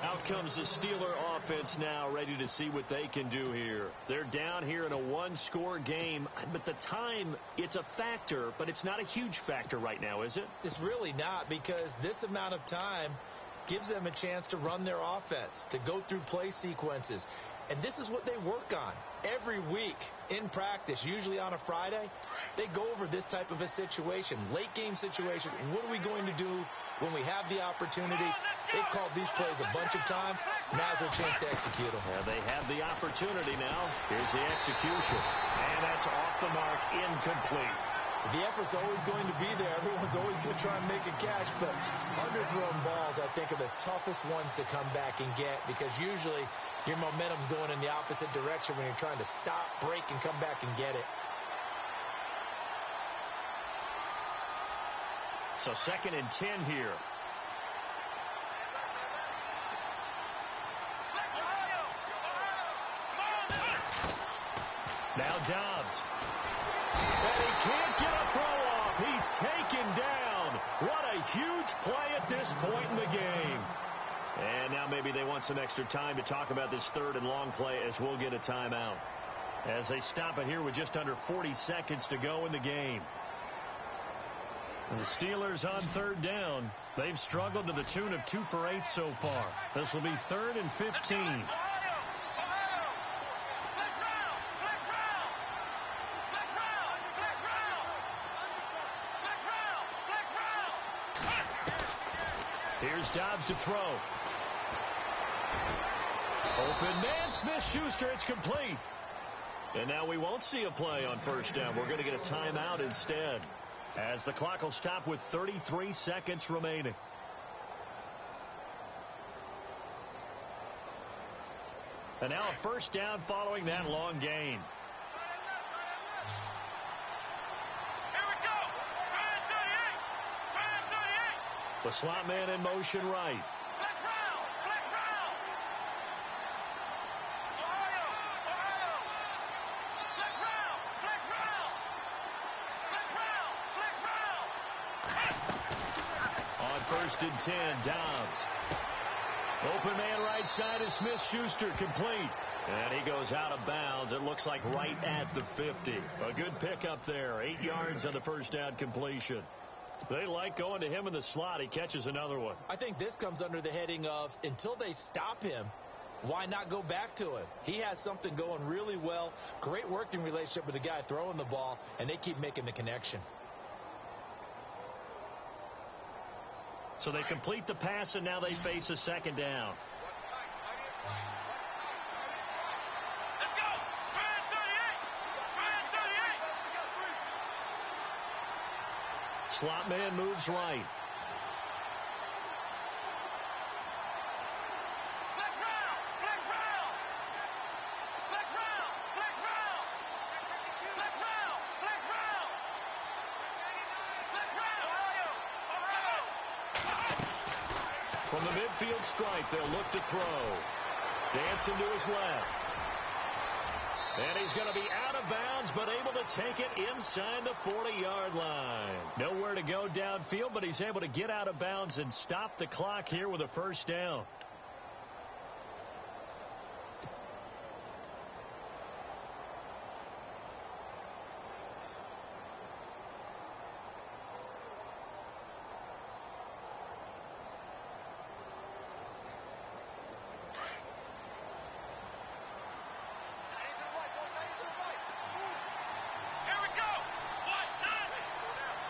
Out comes the Steeler offense now, ready to see what they can do here. They're down here in a one-score game, but the time, it's a factor, but it's not a huge factor right now, is it? It's really not, because this amount of time gives them a chance to run their offense, to go through play sequences. And this is what they work on every week in practice, usually on a Friday. They go over this type of a situation, late game situation. What are we going to do when we have the opportunity? They've called these plays a bunch of times. Now's their chance to execute them. Yeah, they have the opportunity now. Here's the execution. And that's off the mark, incomplete. The effort's always going to be there. Everyone's always going to try and make a catch, but underthrown balls, I think, are the toughest ones to come back and get, because usually your momentum's going in the opposite direction when you're trying to stop, break, and come back and get it. So 2nd and 10 here. Now Dobbs. And he can't get a throw off. He's taken down. What a huge play at this point in the game. And now maybe they want some extra time to talk about this 3rd and long play, as we'll get a timeout. As they stop it here with just under 40 seconds to go in the game. The Steelers on 3rd down. They've struggled to the tune of 2 for 8 so far. This will be 3rd and 15. Here's Dobbs to throw. Open man, Smith-Schuster, it's complete. And now we won't see a play on 1st down. We're going to get a timeout instead, as the clock will stop with 33 seconds remaining. And now a 1st down following that long gain. The slot man in motion right. On 1st and 10, Dobbs. Open man right side is Smith-Schuster, complete. And he goes out of bounds. It looks like right at the 50. A good pickup there. 8 yards on the 1st down completion. They like going to him in the slot. He catches another one. I think this comes under the heading of, until they stop him, why not go back to him? He has something going really well. Great working relationship with the guy throwing the ball, and they keep making the connection. So they complete the pass, and now they face a 2nd down. Slot man moves right. From the midfield stripe, they'll look to throw. Dancing to his left. And he's going to be out of bounds, but able to take it inside the 40-yard line. Nowhere to go downfield, but he's able to get out of bounds and stop the clock here with a 1st down.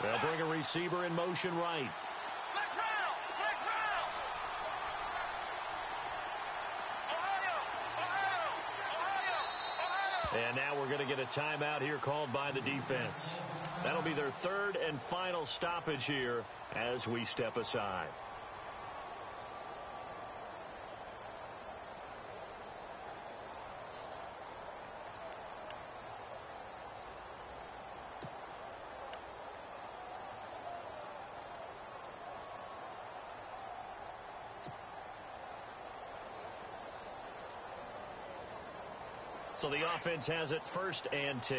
They'll bring a receiver in motion right. And now we're going to get a timeout here called by the defense. That'll be their third and final stoppage here as we step aside. So the offense has it 1st and 10.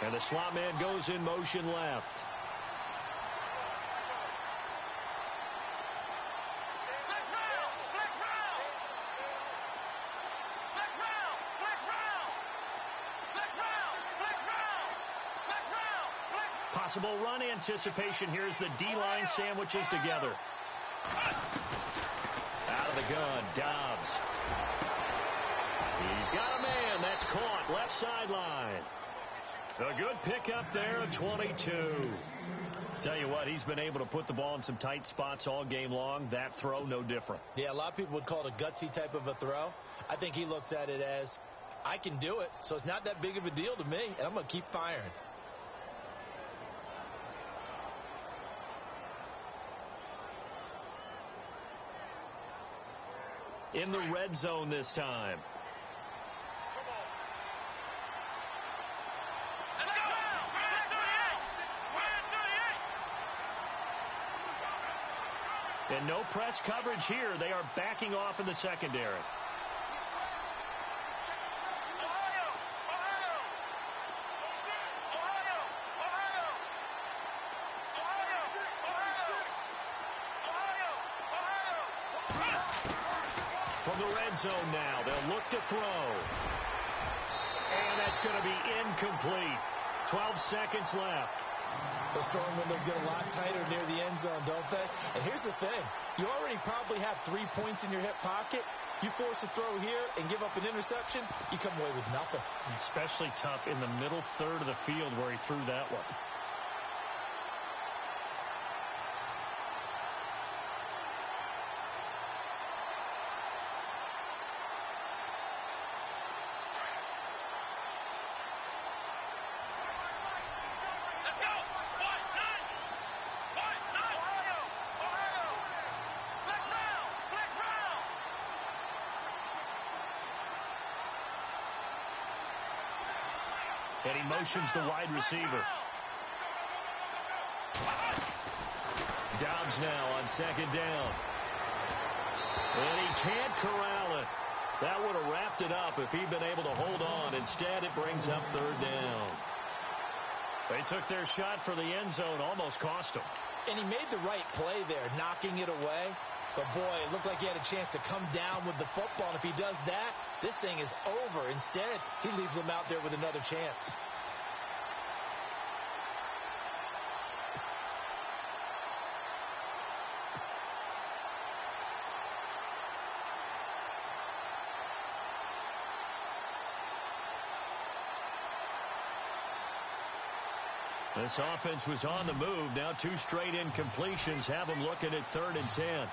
And the slot man goes in motion left. Possible run anticipation. Here's the D-line sandwiches together. Out of the gun, Dobbs. He's got a man. That's caught. Left sideline. A good pickup there at 22. Tell you what, he's been able to put the ball in some tight spots all game long. That throw, no different. Yeah, a lot of people would call it a gutsy type of a throw. I think he looks at it as, I can do it, so it's not that big of a deal to me, and I'm going to keep firing. In the red zone this time. And no press coverage here. They are backing off in the secondary. From the red zone now, they'll look to throw. And that's going to be incomplete. 12 seconds left. Those throwing windows get a lot tighter near the end zone, don't they? And here's the thing. You already probably have 3 points in your hip pocket. You force a throw here and give up an interception, you come away with nothing. Especially tough in the middle third of the field where he threw that one. And he motions the wide receiver. Dobbs now on 2nd down. And he can't corral it. That would have wrapped it up if he'd been able to hold on. Instead, it brings up 3rd down. They took their shot for the end zone, almost cost him. And he made the right play there, knocking it away. But, boy, it looked like he had a chance to come down with the football. And if he does that, this thing is over. Instead, he leaves him out there with another chance. This offense was on the move. Now 2 straight incompletions have them looking at 3rd and 10.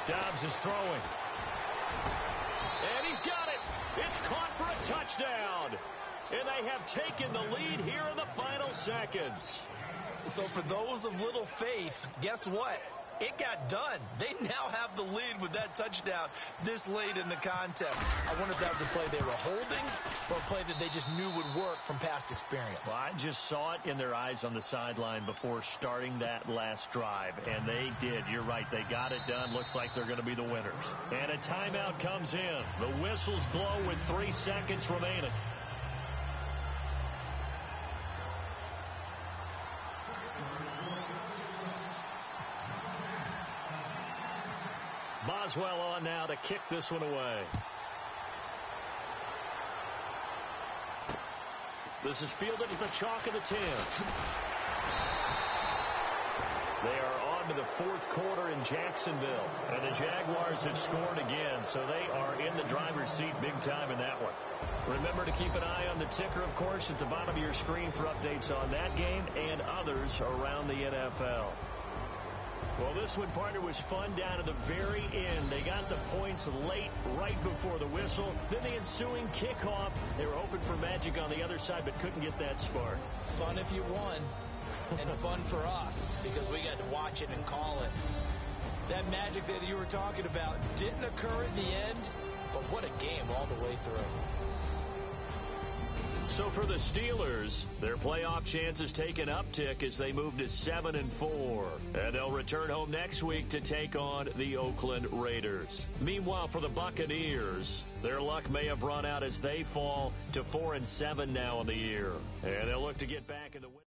Dobbs is throwing. And he's got it. It's caught for a touchdown. And they have taken the lead here in the final seconds. So for those of little faith, guess what? It got done. They now have the lead with that touchdown this late in the contest. I wonder if that was a play they were holding or a play that they just knew would work from past experience. Well, I just saw it in their eyes on the sideline before starting that last drive, and they did. You're right. They got it done. Looks like they're going to be the winners. And a timeout comes in. The whistles blow with 3 seconds remaining. Boswell on now to kick this one away. This is fielded at the chalk of the 10. They are on to the 4th quarter in Jacksonville. And the Jaguars have scored again, so they are in the driver's seat big time in that one. Remember to keep an eye on the ticker, of course, at the bottom of your screen for updates on that game and others around the NFL. Well, this one, partner, was fun down to the very end. They got the points late, right before the whistle. Then the ensuing kickoff. They were hoping for magic on the other side, but couldn't get that spark. Fun if you won, and fun for us, because we got to watch it and call it. That magic that you were talking about didn't occur at the end, but what a game all the way through. So for the Steelers, their playoff chances take an uptick as they move to 7-4. And they'll return home next week to take on the Oakland Raiders. Meanwhile, for the Buccaneers, their luck may have run out as they fall to 4-7 now in the year. And they'll look to get back in the win.